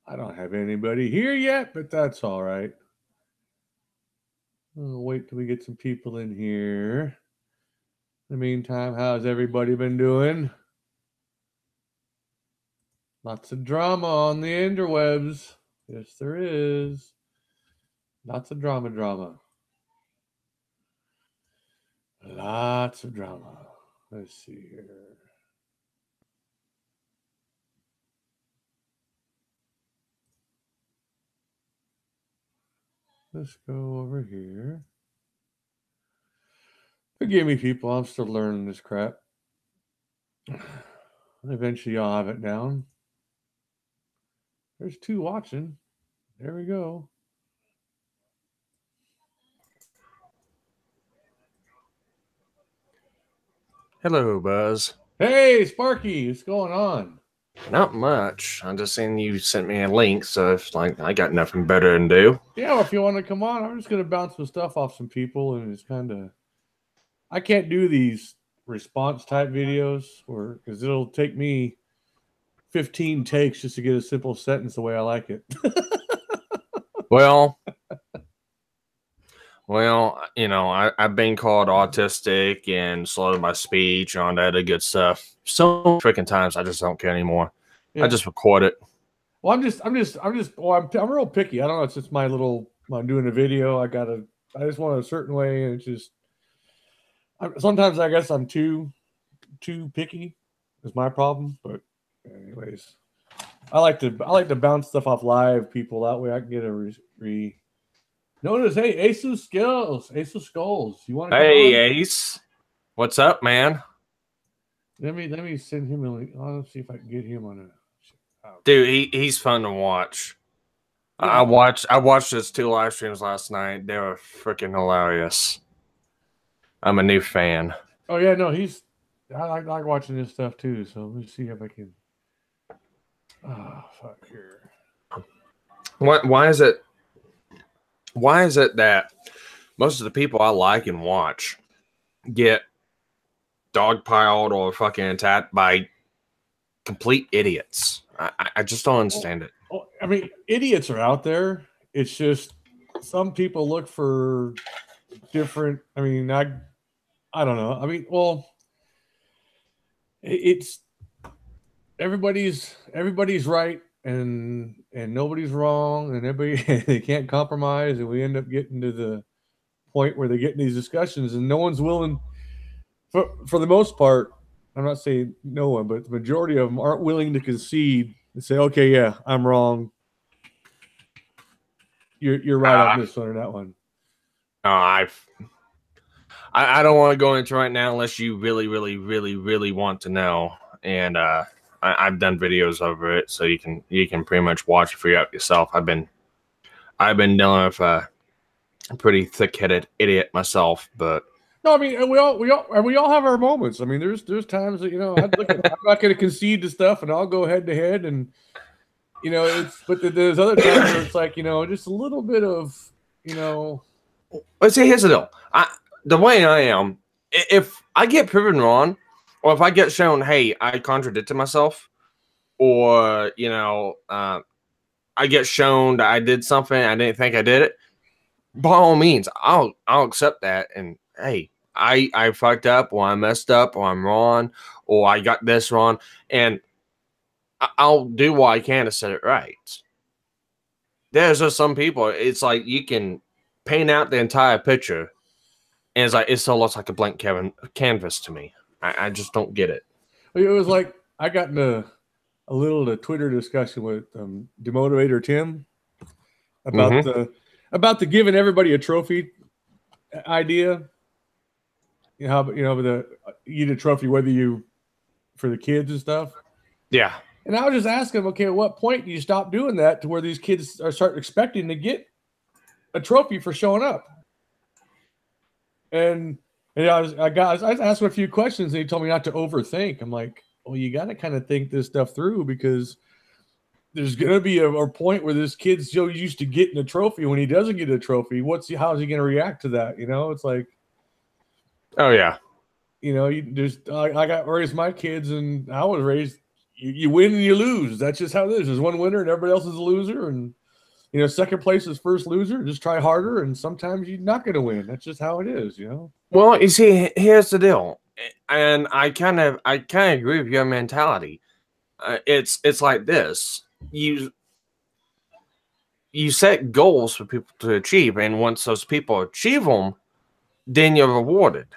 I don't have anybody here yet, but that's all right. I'll wait till we get some people in here. In the meantime, how's everybody been doing? Lots of drama on the interwebs. Yes, there is. Lots of drama. Lots of drama. Let's see here. Let's go over here. Forgive me, people. I'm still learning this crap. Eventually, I'll have it down. There's 2 watching. There we go. Hello, Buzz. Hey, Sparky, what's going on? Not much. I just seen you sent me a link, so it's like I got nothing better to do. Yeah, well, if you want to come on, I'm just gonna bounce some stuff off some people, and it's kind of I can't do these response type videos, or because it'll take me 15 takes just to get a simple sentence the way I like it. Well, you know, I've been called autistic and slowed my speech and all that other good stuff. So freaking times I just don't care anymore. Yeah. I just record it. Well, I'm real picky. I don't know. It's just I'm doing a video. I just want a certain way, and it's just. Sometimes I guess I'm too picky. Is my problem, but anyways, I like to bounce stuff off live people. That way I can get a Notice, hey, Ace of Skulls. You want to? Hey, Ace, what's up, man? Let me send him a link. I'll see if I can get him on a. Dude, he's fun to watch. Yeah. I watched his 2 live streams last night. They were freaking hilarious. I'm a new fan. Oh yeah, no, I like watching this stuff too. So let me see if I can. Oh fuck here. Why is it that most of the people I like and watch get dogpiled or fucking attacked by complete idiots? I just don't understand it. I mean, idiots are out there. It's just some people look for different. I mean, I don't know. I mean, well, it's everybody's right and nobody's wrong, and everybody they can't compromise, and we end up getting to the point where they get in these discussions, and no one's willing. For the most part, I'm not saying no one, but the majority of them aren't willing to concede and say, "Okay, yeah, I'm wrong. You're right on this one or that one." I don't want to go into right now unless you really want to know. And I've done videos over it, so you can pretty much watch it for yourself. I've been dealing with a pretty thick-headed idiot myself, but no, I mean we all have our moments. I mean, there's times that I'm not going to concede to stuff, and I'll go head to head, and but there's other times where it's like just a little bit of Let's say here's the deal. The way I am, if I get proven wrong, or if I get shown, hey, I contradicted myself, or I get shown that I did something I didn't think I did it, by all means, I'll accept that. And hey, I fucked up, or I messed up, or I'm wrong, or I got this wrong, and I'll do what I can to set it right. There's just some people, it's like you can paint out the entire picture, and it's like it still looks like a blank canvas to me. I just don't get it. It was like I got in a little Twitter discussion with Demotivator Tim about the giving everybody a trophy idea. You get a trophy whether you for the kids and stuff. Yeah. And I was just asking him, okay, at what point do you stop doing that to where these kids start expecting to get a trophy for showing up? And I asked him a few questions, and he told me not to overthink. I'm like, well, you got to kind of think this stuff through, because there's going to be a point where this kid's so used to getting a trophy. When he doesn't get a trophy, how is he going to react to that? It's like, oh yeah, I got raised my kids, and I was raised you win and you lose. That's just how it is. There's one winner and everybody else is a loser. And, you know, second place is first loser. Just try harder. And sometimes you're not going to win. That's just how it is, you know? Well, you see, here's the deal. And I kind of agree with your mentality. It's like this. You set goals for people to achieve. And once those people achieve them, then you're rewarded.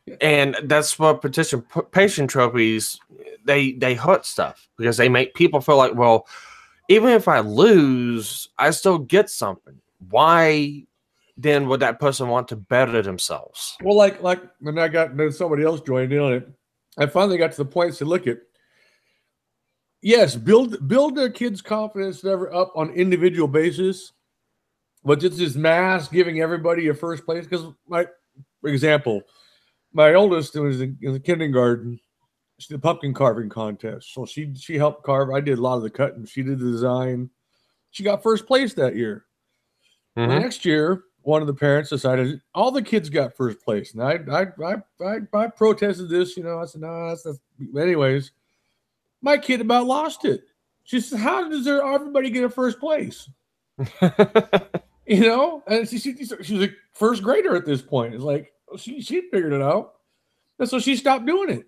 Yeah. And that's what participation trophies, they hurt stuff because they make people feel like, well, even if I lose, I still get something. Why then would that person want to better themselves? Well, like when then somebody else joined in on it, I finally got to the point to look at, yes, build their kids' confidence never up on individual basis, but just this mass giving everybody a first place. Because, for example, my oldest was in the kindergarten. She did a pumpkin carving contest. So she helped carve. I did a lot of the cutting. She did the design. She got first place that year. Mm-hmm. The next year, one of the parents decided all the kids got first place. And I protested this, you know. I said, no, that's not. Anyways, my kid about lost it. She said, how does everybody get a first place? You know? And she was a first grader at this point. It's like, she figured it out. And so she stopped doing it.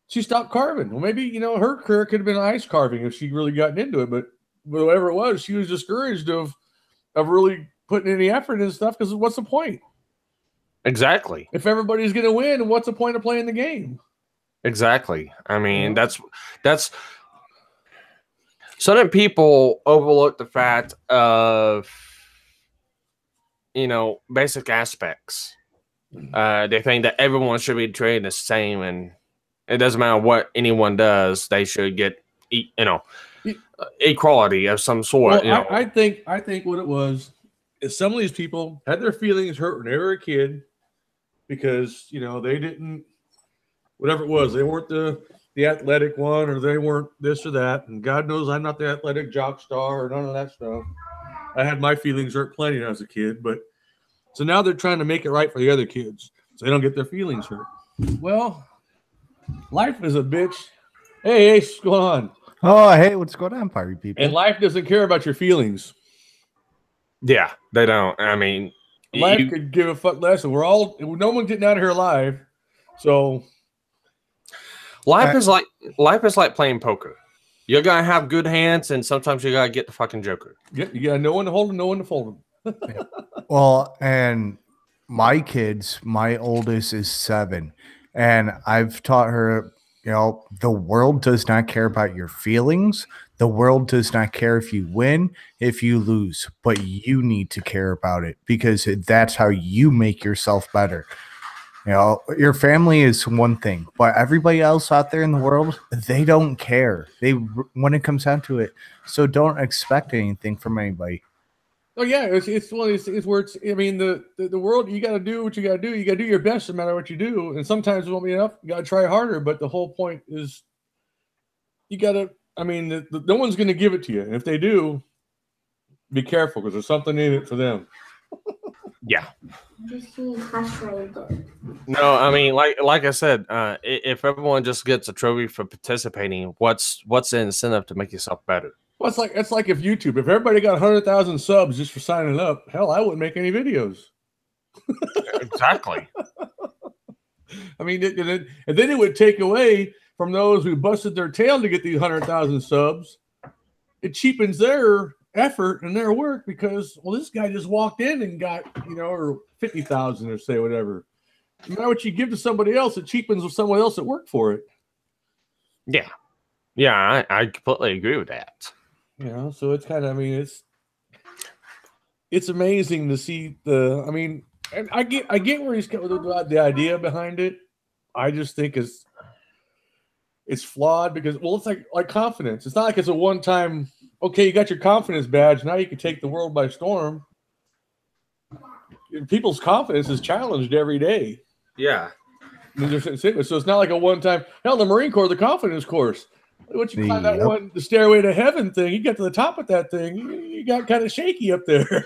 She stopped carving. Well, maybe, you know, her career could have been ice carving if she'd really gotten into it. But whatever it was, she was discouraged of really putting any effort into stuff because what's the point? Exactly. If everybody's going to win, what's the point of playing the game? Exactly. I mean, that's certain people overlook the fact of, you know, basic aspects. They think that everyone should be treated the same, and it doesn't matter what anyone does; they should get, you know, equality of some sort. Well, you know? I think what it was is some of these people had their feelings hurt when they were a kid because, you know, they didn't, whatever it was, they weren't the athletic one, or they weren't this or that, and God knows I'm not the athletic jock star or none of that stuff. I had my feelings hurt plenty when I was a kid, but so now they're trying to make it right for the other kids so they don't get their feelings hurt. Well, life is a bitch. Hey, what's going on? Oh, hey, what's going on, party people? And life doesn't care about your feelings. Yeah, they don't. I mean, life could give a fuck less. And no one's getting out of here alive. So life is like playing poker. You're gonna have good hands, and sometimes you gotta get the fucking joker. Yeah, you got no one to hold and no one to fold them. Yeah. Well, and my kids, my oldest is 7, and I've taught her, you know, the world does not care about your feelings. The world does not care if you win, if you lose, but you need to care about it because that's how you make yourself better. You know, your family is one thing, but everybody else out there in the world, they don't care. When it comes down to it, so don't expect anything from anybody. Oh yeah, it's one of these things where it's. I mean, the world, you got to do what you got to do. You got to do your best no matter what you do, and sometimes it won't be enough. You got to try harder. But the whole point is, you got to. I mean, no one's going to give it to you, and if they do, be careful because there's something in it for them. Yeah. No, I mean, like I said, if everyone just gets a trophy for participating, what's the incentive to make yourself better? Well, it's like if YouTube, if everybody got 100,000 subs just for signing up, hell, I wouldn't make any videos. Exactly. I mean, and then it would take away from those who busted their tail to get these 100,000 subs. It cheapens their effort and their work because, well, this guy just walked in and got, you know, or 50,000 or say whatever. No matter what you give to somebody else, it cheapens with someone else that worked for it. Yeah. Yeah, I completely agree with that. You know, so it's kind of, I mean, it's amazing to see I mean, and I get where he's coming with the idea behind it. I just think it's flawed because, well, it's like confidence. It's not like it's a one-time, okay, you got your confidence badge, now you can take the world by storm. People's confidence is challenged every day. Yeah. So it's not like a one-time, hell, the Marine Corps, the confidence course. Once you climb that one, the stairway to heaven thing, you get to the top of that thing, you got kind of shaky up there.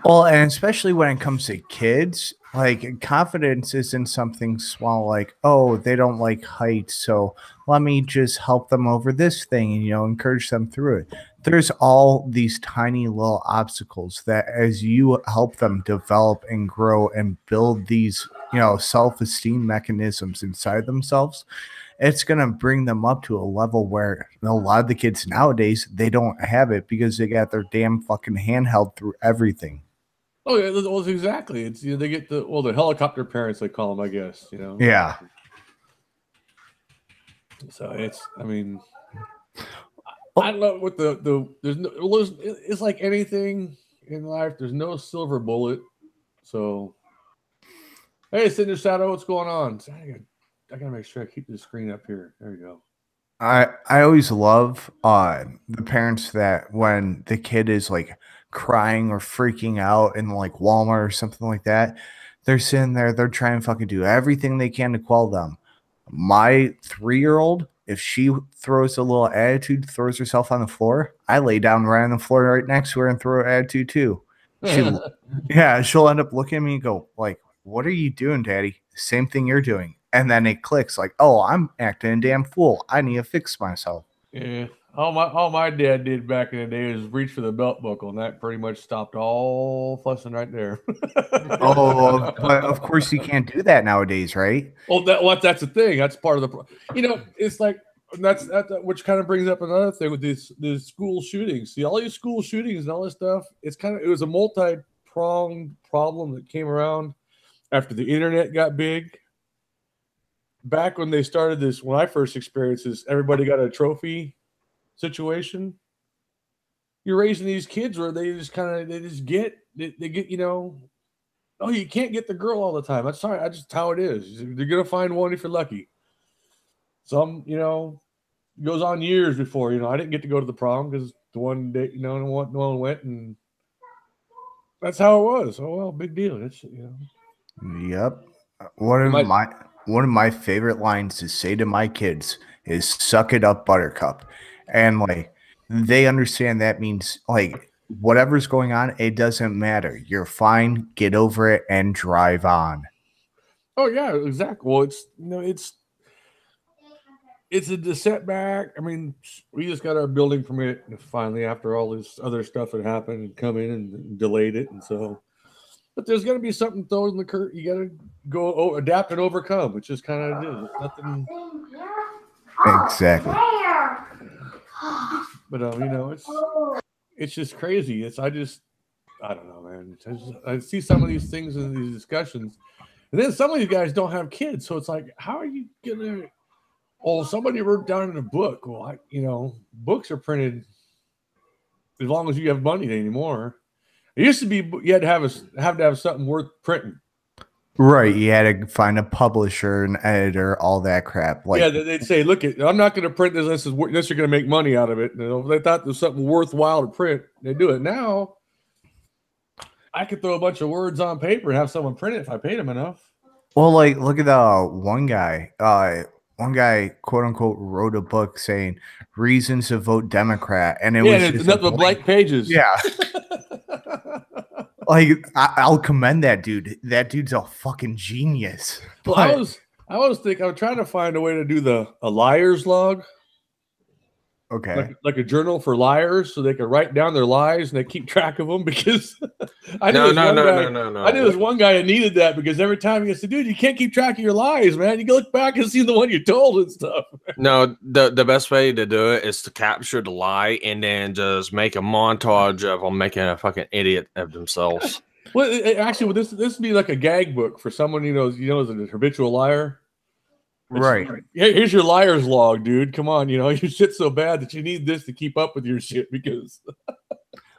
Well, and especially when it comes to kids, like confidence isn't something small like, oh, they don't like heights, so let me just help them over this thing and encourage them through it. There's all these tiny little obstacles that as you help them develop and grow and build these self-esteem mechanisms inside themselves, it's going to bring them up to a level where a lot of the kids nowadays, they don't have it because they got their damn fucking handheld through everything. Oh yeah, well, exactly. It's they get the helicopter parents, they call them, I guess. Yeah. So I mean, I don't know what it's like anything in life. There's no silver bullet. So, hey, Cinder Shadow, what's going on? I gotta make sure I keep the screen up here. There you go. I always love the parents that when the kid is like crying or freaking out in like Walmart or something like that, they're sitting there, they're trying to fucking do everything they can to quell them. My 3-year-old, if she throws a little attitude, throws herself on the floor, I lay down right on the floor right next to her and throw her attitude too. She'll end up looking at me and go like, "What are you doing, Daddy?" Same thing you're doing. And then it clicks like, oh, I'm acting a damn fool. I need to fix myself. Yeah. All my dad did back in the day was reach for the belt buckle, and that pretty much stopped all fussing right there. Oh, but of course you can't do that nowadays, right? Well, that's the thing. That's part of it's like that's which kind of brings up another thing with these school shootings. See, all these school shootings and all this stuff. It was a multi-pronged problem that came around after the internet got big. Back when they started this, when I first experienced this, everybody got a trophy situation. You're raising these kids where they get oh, you can't get the girl all the time. That's sorry, that's just how it is. You're gonna find one if you're lucky. Some, it goes on years before, I didn't get to go to the prom because the one day, no one went, and that's how it was. Oh well, big deal. It's Yep. One of my favorite lines to say to my kids is "suck it up, buttercup," and like they understand that means like whatever's going on, it doesn't matter. You're fine. Get over it and drive on. Oh yeah, exactly. Well, it's a setback. I mean, we just got our building permit finally after all this other stuff had happened and come in and delayed it, and so. But there's going to be something thrown in the curtain. You got to go adapt and overcome, which is kind of it is. It's nothing. Exactly. But it's just crazy. I don't know, man. I see some of these things in these discussions, and then some of these guys don't have kids, so it's like, how are you gonna? Oh, somebody wrote down in a book. Well, books are printed as long as you have money anymore. It used to be you had to have something worth printing. Right, you had to find a publisher, an editor, all that crap. Like, yeah, they'd say, "Look, I'm not going to print this unless you're going to make money out of it." And if they thought there's something worthwhile to print, they do it. Now, I could throw a bunch of words on paper and have someone print it if I paid them enough. Well, like, look at the one guy. One guy, quote unquote, wrote a book saying reasons to vote Democrat, and it was just nothing but blank pages. Yeah. Like, I'll commend that dude. That dude's a fucking genius. Well, I was trying to find a way to do a liar's log. Okay. Like a journal for liars, so they can write down their lies and they keep track of them. Because I knew there's one guy that needed that because every time he said, "Dude, you can't keep track of your lies, man. You can look back and see the one you told and stuff." No, the best way to do it is to capture the lie and then just make a montage of them making a fucking idiot of themselves. Well, actually, this would be like a gag book for someone is a habitual liar. Right. Here's your liar's log, dude. Come on, your shit's so bad that you need this to keep up with your shit because.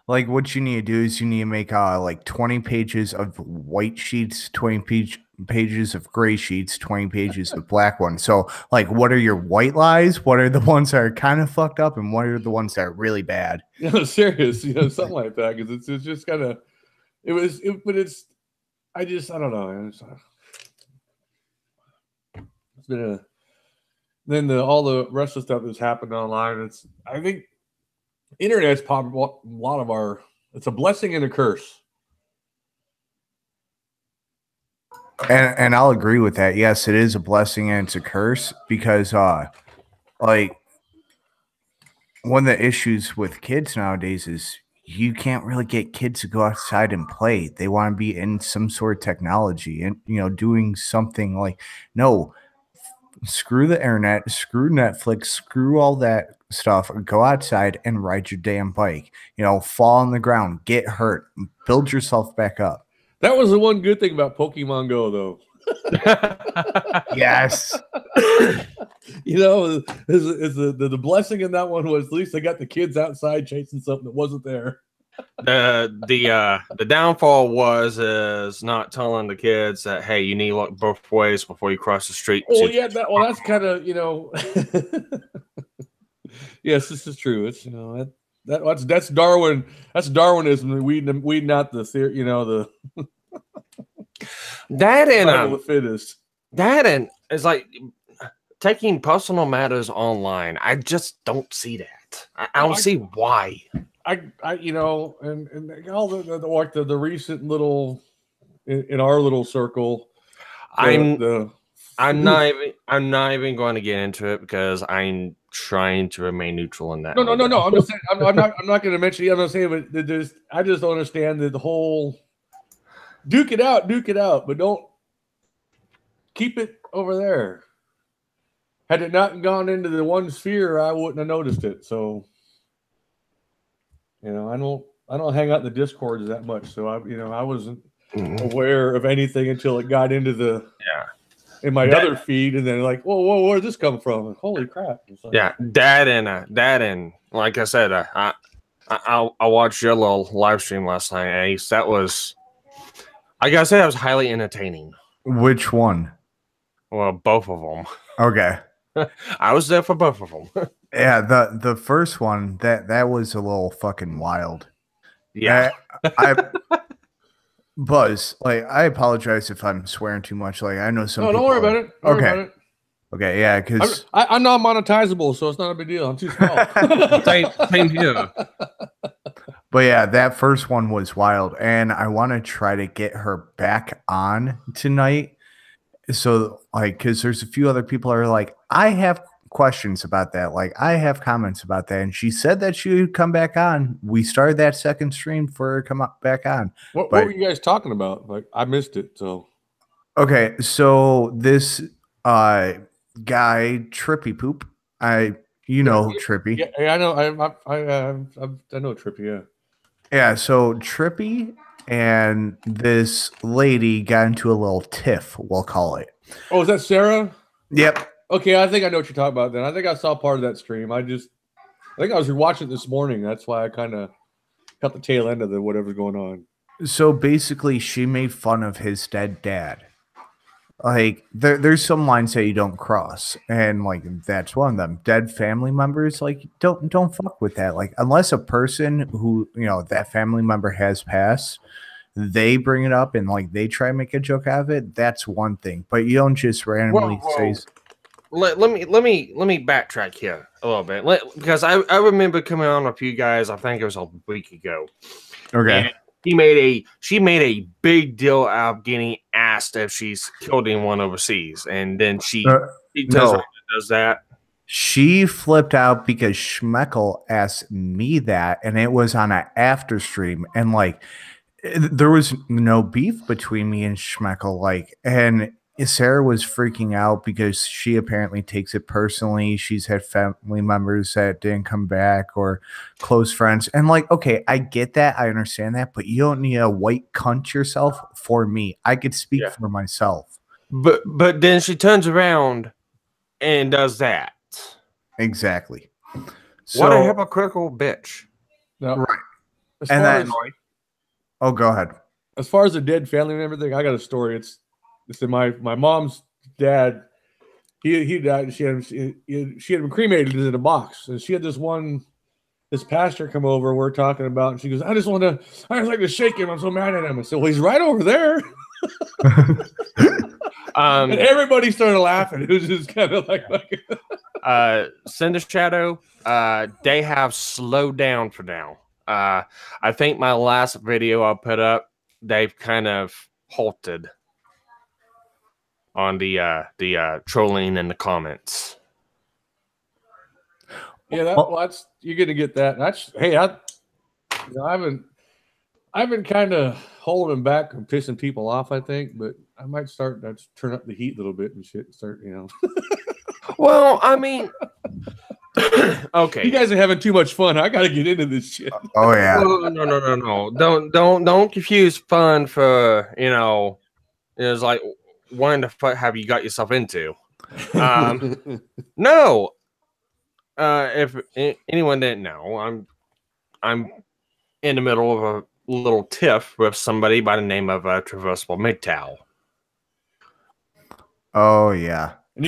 Like, what you need to do is you need to make like 20 pages of white sheets, 20 pages of gray sheets, 20 pages of black ones. So, like, what are your white lies? What are the ones that are kind of fucked up, and what are the ones that are really bad? Serious, something like that. Because it's just kind of, I don't know. It's been then all the rest of the stuff that's happened online. I think internet's probably a lot of it's a blessing and a curse. And I'll agree with that. Yes, it is a blessing and it's a curse because like one of the issues with kids nowadays is you can't really get kids to go outside and play. They want to be in some sort of technology and doing something like no, screw the internet, screw Netflix, screw all that stuff. Go outside and ride your damn bike. Fall on the ground, get hurt, build yourself back up. That was the one good thing about Pokemon Go, though. Yes. The blessing in that one was at least they got the kids outside chasing something that wasn't there. The downfall is not telling the kids that, hey, you need to look both ways before you cross the street. Oh yeah, that's kind of yes, this is true. It's that's Darwin. That's Darwinism. We not the theory. The that and the fittest. That and it's like taking personal matters online. I just don't see that. I don't see why. And all the recent little in our little circle. I'm not even going to get into it because I'm trying to remain neutral in that. No. I'm just saying. I'm not going to mention. I'm not saying, but I just don't understand the whole duke it out, but don't keep it over there. Had it not gone into the one sphere, I wouldn't have noticed it. So, I don't hang out in the Discords that much. So I wasn't aware of anything until it got into in my other feed, and then like, whoa, where did this come from? And, holy crap! Like, that and like I said, I watched your little live stream last night, Ace. That was, I gotta say, that was highly entertaining. Which one? Well, both of them. Okay. I was there for both of them. Yeah, the first one that was a little fucking wild. Yeah, I Buzz, like, I apologize if I'm swearing too much. Like, I know some. No, don't worry about it. Don't worry about it. Okay, yeah, because I'm not monetizable, so it's not a big deal. I'm too small. same here. But yeah, that first one was wild, and I want to try to get her back on tonight. So, like, because there's a few other people that are like, I have questions about that. Like, I have comments about that. And she said that she would come back on. We started that second stream for her to come back on. What were you guys talking about? Like, I missed it. So, okay. So this guy, Trippy Poop, Trippy. Yeah, I know. I know Trippy. Yeah. Yeah. So Trippy and this lady got into a little tiff, we'll call it. Oh, is that Sarah? Yep. Okay, I think I know what you're talking about then. I think I saw part of that stream. I think I was watching it this morning. That's why I kind of got the tail end of whatever's going on. So basically, she made fun of his dead dad. Like, there's some lines that you don't cross, and like that's one of them. Dead family members, like, don't fuck with that. Like, unless a person who that family member has passed, they bring it up and like they try to make a joke out of it. That's one thing, but you don't just randomly say. Let me backtrack here a little bit, because I remember coming on with you guys. I think it was a week ago. Okay. She made a big deal out of getting asked if she's killed anyone overseas, and then she does that. She flipped out because Schmeckel asked me that, and it was on an after stream, and like there was no beef between me and Schmeckel, like, and Sarah was freaking out because she apparently takes it personally. She's had family members that didn't come back or close friends. And like, okay, I get that. I understand that. But you don't need to white cunt yourself for me. I could speak for myself. But then she turns around and does that. Exactly. What a hypocritical bitch. No. Right. And then, oh, go ahead. As far as the dead family and everything, I got a story. It's my mom's dad. He died. She had been cremated in a box, and she had this pastor come over. We're talking about, and she goes, I just like to shake him. I'm so mad at him. I said, well, he's right over there. And everybody started laughing. It was just kind of like Cinder Shadow. They have slowed down for now. I think my last video I put up, they've kind of halted. on the trolling in the comments. Yeah, that's you're gonna get that. That's I've been kind of holding back and pissing people off, I think, but I might start to turn up the heat a little bit and shit and start, Well, I mean, okay. You guys are having too much fun. I got to get into this shit. Oh yeah. No. Don't confuse fun for, it's like what the fuck have you got yourself into? No. If anyone didn't know, I'm in the middle of a little tiff with somebody by the name of Traversable MGTOW. Oh yeah. And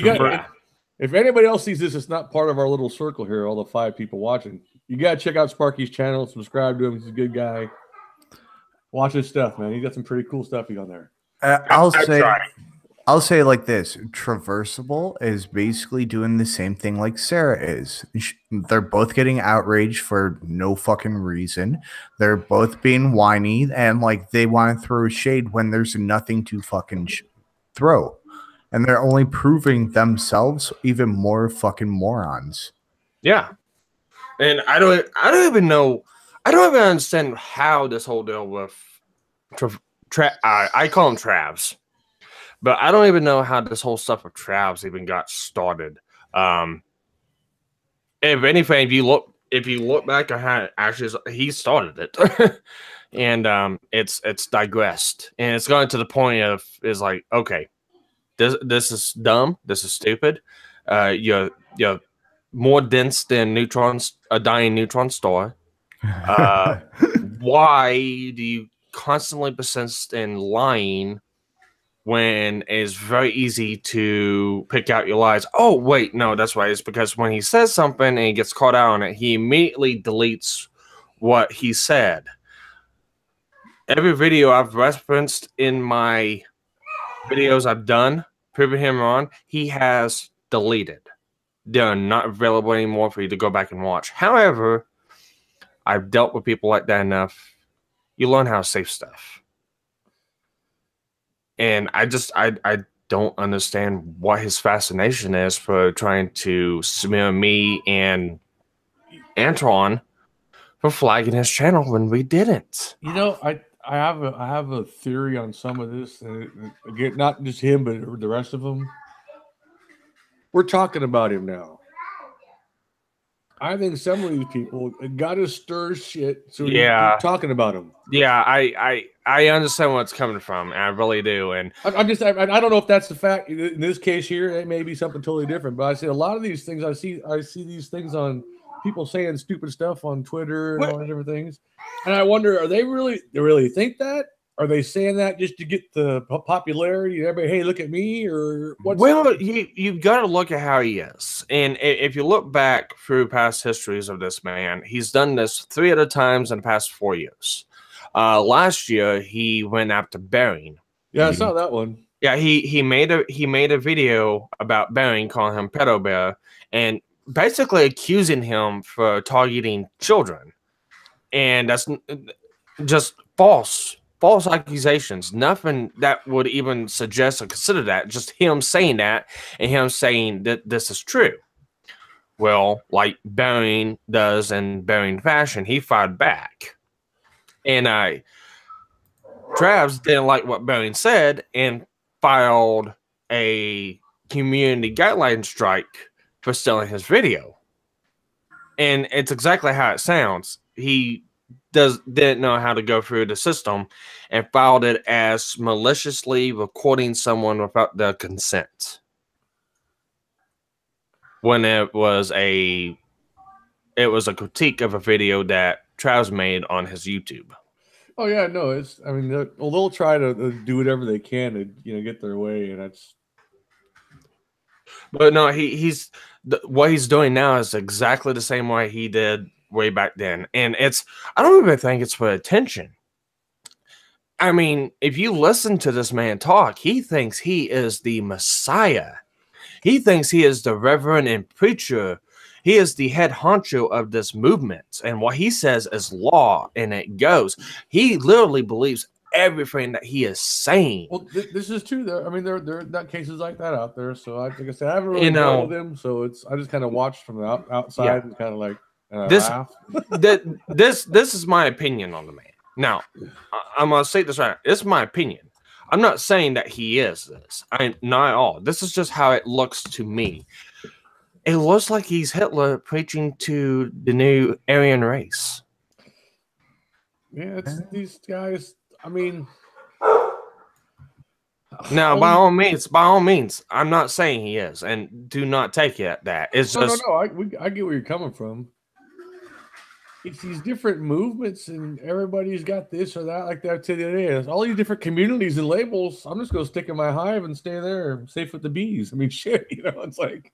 if anybody else sees this, it's not part of our little circle here, all the 5 people watching. You got to check out Sparky's channel, subscribe to him. He's a good guy. Watch his stuff, man. He got some pretty cool stuff on there. I'll say it like this. Traversable is basically doing the same thing like Sarah is. They're both getting outraged for no fucking reason. They're both being whiny and like they want to throw shade when there's nothing to fucking throw. And they're only proving themselves even more fucking morons. Yeah. And I don't even know. I don't even understand how this whole deal with I call him Travs. But I don't even know how this whole stuff with Travs even got started. If anything, if you look back at how he started it, and it's digressed, and it's gone to the point of is like, okay, this is dumb, this is stupid. You're more dense than neutrons, a dying neutron star. Why do you constantly persist in lying when it's very easy to pick out your lies? Oh, wait, no, that's why. It's because when he says something and he gets caught out on it, he immediately deletes what he said. Every video I've referenced in my videos I've done, proving him wrong, he has deleted. They're not available anymore for you to go back and watch. However, I've dealt with people like that enough. You learn how to save stuff. And I don't understand what his fascination is for trying to smear me and Antoine for flagging his channel when we didn't. I have a theory on some of this. Again, not just him, but the rest of them. We're talking about him now. I think some of these people got to stir shit, so you keep talking about him. Yeah, I understand where it's coming from. I really do, and I don't know if that's the fact in this case here. It may be something totally different, but I see a lot of these things. I see these things on people saying stupid stuff on Twitter and all these different things, and I wonder: they really think that? Are they saying that just to get the popularity? Everybody, hey, look at me, or what? Well, you've got to look at how he is, and if you look back through past histories of this man, he's done this 3 other times in the past 4 years. Last year, he went after Bering. Yeah, I saw that one. Yeah, he made a video about Bering, calling him pedo bear, and basically accusing him for targeting children, and that's just false accusations. Nothing that would even suggest or consider that. Just him saying that and him saying that this is true. Well, like Bering does in Bering fashion, he fired back. And Travs didn't like what Bering said and filed a community guideline strike for stealing his video. And it's exactly how it sounds. He didn't know how to go through the system and filed it as maliciously recording someone without their consent. When it was a critique of a video that Travs made on his YouTube. Oh yeah, no, they'll try to do whatever they can to get their way, and that's. But no, what he's doing now is exactly the same way he did way back then, and I don't even think it's for attention. I mean, if you listen to this man talk, he thinks he is the Messiah. He thinks he is the reverend and preacher. He is the head honcho of this movement, and what he says is law, and it goes. He literally believes everything that he is saying. Well, this is true. There, I mean, there are not cases like that out there. So, like I said, I haven't really You dealt know, with him. So I just kind of watched from the outside Yeah. and kind of like This laugh. this is my opinion on the man. Now, I'm gonna say this right. It's my opinion. I'm not saying that he is this. Not at all. This is just how it looks to me. It looks like he's Hitler preaching to the new Aryan race. Yeah, it's these guys. I mean, now by all means, I'm not saying he is, and do not take it at that. It's just no. I get where you're coming from. It's these different movements, and everybody's got this or that, like that today. It's all these different communities and labels. I'm just gonna stick in my hive and stay there, safe with the bees. I mean, shit, it's like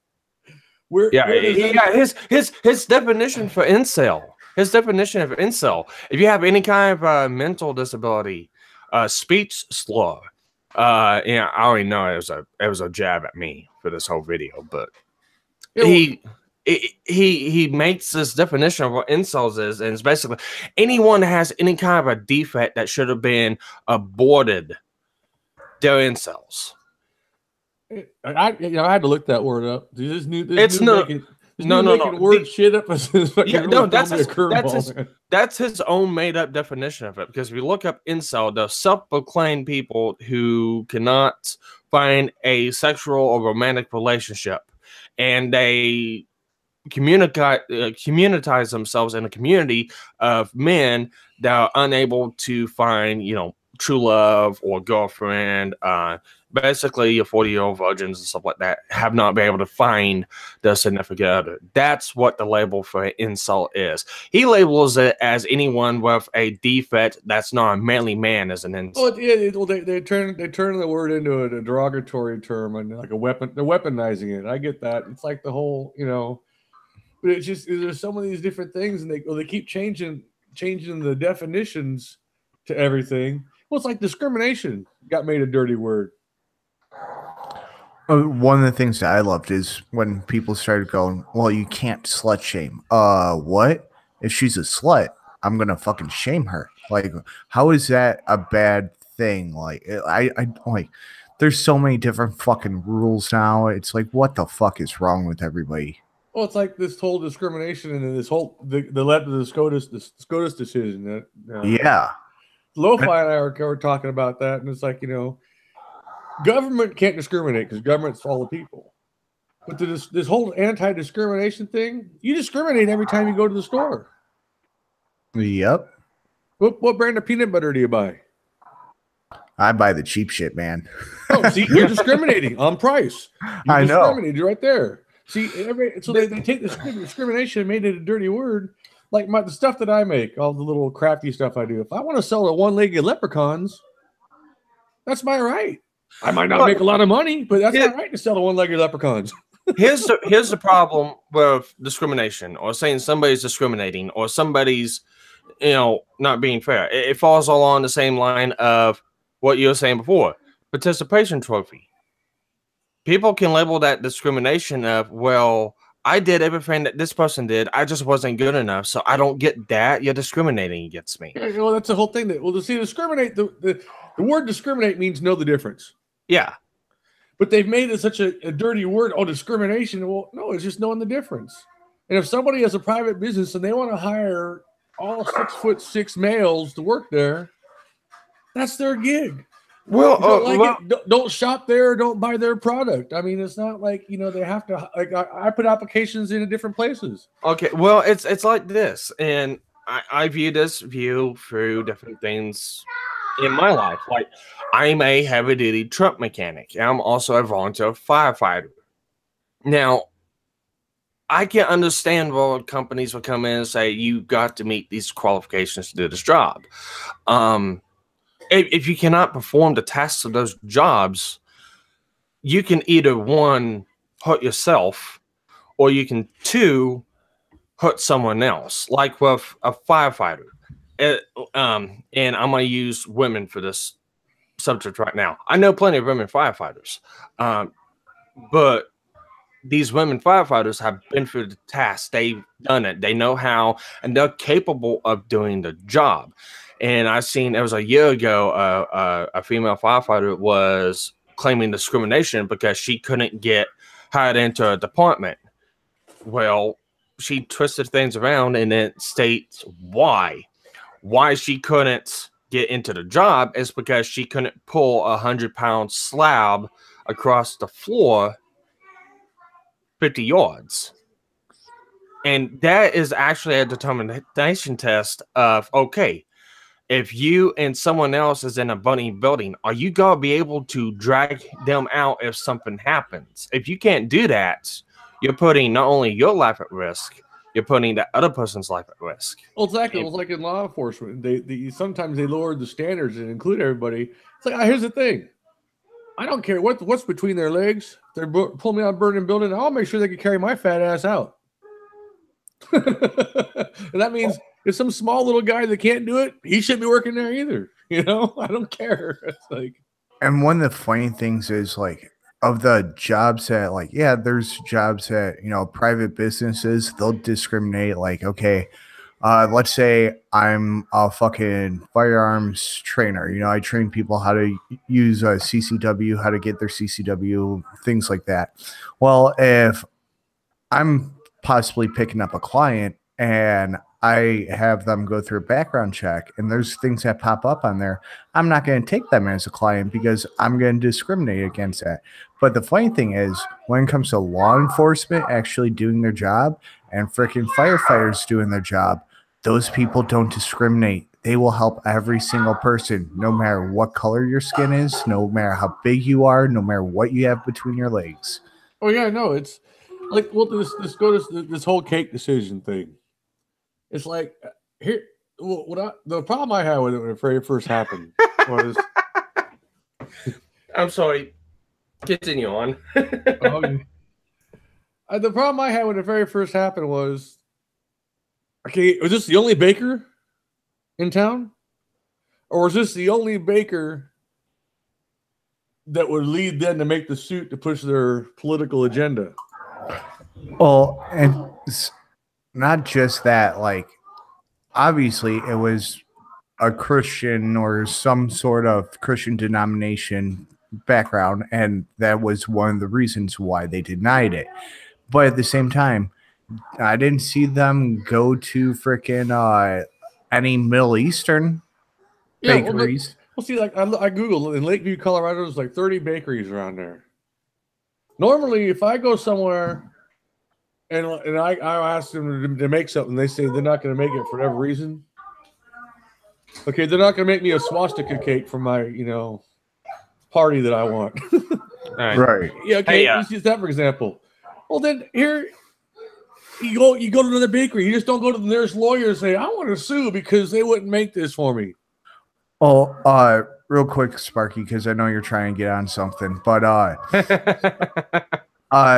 where his definition for incel. His definition of incel. If you have any kind of mental disability, speech slur, I already know it was a jab at me for this whole video, but he makes this definition of what incels is, and it's basically anyone that has any kind of a defect that should have been aborted. They're incels. I had to look that word up. This new word shit up. That's his own made up definition of it. Because if you look up incel, the self-proclaimed people who cannot find a sexual or romantic relationship, and they communitize themselves in a community of men that are unable to find, true love or girlfriend. Basically, your 40-year-old virgins and stuff like that have not been able to find their significant other. That's what the label for incel is. He labels it as anyone with a defect that's not a manly man as an incel. Well, they turn the word into a derogatory term and like a weapon. They're weaponizing it. I get that. It's like the whole, but it's just there's so many of these different things, and they keep changing the definitions to everything. Well, it's like discrimination got made a dirty word. One of the things that I loved is when people started going, well, you can't slut shame. What? If she's a slut, I'm going to fucking shame her. Like, how is that a bad thing? Like, I like, there's so many different fucking rules now. It's like, what the fuck is wrong with everybody? Well, it's like this whole discrimination and this whole, the led to the SCOTUS decision. Yeah. Lo-Fi and I were talking about that, and it's like, government can't discriminate because government's all the people. But this whole anti-discrimination thing, you discriminate every time you go to the store. Yep. What brand of peanut butter do you buy? I buy the cheap shit, man. Oh, see, you're discriminating on price. I know. Discriminated right there. See, so they take this discrimination and made it a dirty word. Like the stuff that I make, all the little crafty stuff I do. If I want to sell the one-legged leprechauns, that's my right. I might not make a lot of money, but that's my right to sell the one-legged leprechauns. Here's the problem with discrimination, or saying somebody's discriminating, or somebody's, not being fair. It falls along the same line of what you were saying before, participation trophy. People can label that discrimination of, well, I did everything that this person did. I just wasn't good enough, so I don't get that. You're discriminating against me. Yeah, well, that's the whole thing. Discriminate. The word discriminate means know the difference. Yeah. But they've made it such a dirty word. Oh, discrimination. Well, no, it's just knowing the difference. And if somebody has a private business and they want to hire all 6'6" males to work there, that's their gig. Well, don't shop there, don't buy their product. I mean, it's not like they have to. Like I put applications in different places. Okay, well, it's like this, and I view this through different things in my life. Like, I'm a heavy-duty truck mechanic. I'm also a volunteer firefighter. Now, I can understand why companies will come in and say you got to meet these qualifications to do this job. If you cannot perform the tasks of those jobs, you can either, one, hurt yourself, or you can, two, hurt someone else. Like with a firefighter. And I'm going to use women for this subject right now. I know plenty of women firefighters. But these women firefighters have been through the task. They've done it. They know how, and they're capable of doing the job. And I seen, it was a year ago, a female firefighter was claiming discrimination because she couldn't get hired into a department. Well, she twisted things around and it states why she couldn't get into the job is because she couldn't pull a 100-pound slab across the floor 50 yards. And that is actually a determination test of, okay, if you and someone else is in a burning building, are you going to be able to drag them out if something happens? If you can't do that, you're putting not only your life at risk, you're putting the other person's life at risk. Well, exactly. It was like in law enforcement. They sometimes they lowered the standards and include everybody. It's like, here's the thing. I don't care what's between their legs. They're pulling me out of a burning building. I'll make sure they can carry my fat ass out. And that means if some small little guy that can't do it, he shouldn't be working there either. You know, I don't care. It's like, and one of the funny things is like of the jobs that like, yeah, there's jobs that, you know, private businesses, they'll discriminate. Like, okay, let's say I'm a fucking firearms trainer. You know, I train people how to use a CCW, how to get their CCW, things like that. Well, if I'm possibly picking up a client and I have them go through a background check and there's things that pop up on there, I'm not going to take them as a client because I'm going to discriminate against that. But the funny thing is, when it comes to law enforcement actually doing their job and freaking firefighters doing their job, those people don't discriminate. They will help every single person, no matter what color your skin is, no matter how big you are, no matter what you have between your legs. oh yeah, no, it's like, well, this whole cake decision thing. It's like here. Well, the problem I had with it when it very first happened was. I'm sorry. Continue on. The problem I had when it very first happened was, okay, was this the only baker in town? Or was this the only baker that would lead them to make the suit to push their political agenda? Well, and it's not just that, like, obviously it was a Christian or some sort of Christian denomination background, and that was one of the reasons why they denied it. But at the same time, I didn't see them go to freaking any Middle Eastern bakeries. Well, see, like I Googled in Lakeview, Colorado, there's like 30 bakeries around there. Normally, if I go somewhere and I ask them to make something, they say they're not going to make it for whatever reason. Okay, they're not going to make me a swastika cake for my, party that I want. Right. Yeah. Okay. Let's use that for example. Well, then here you go to another bakery. You just don't go to the nearest lawyer and say, I want to sue because they wouldn't make this for me. Oh, real quick, Sparky, because I know you're trying to get on something, but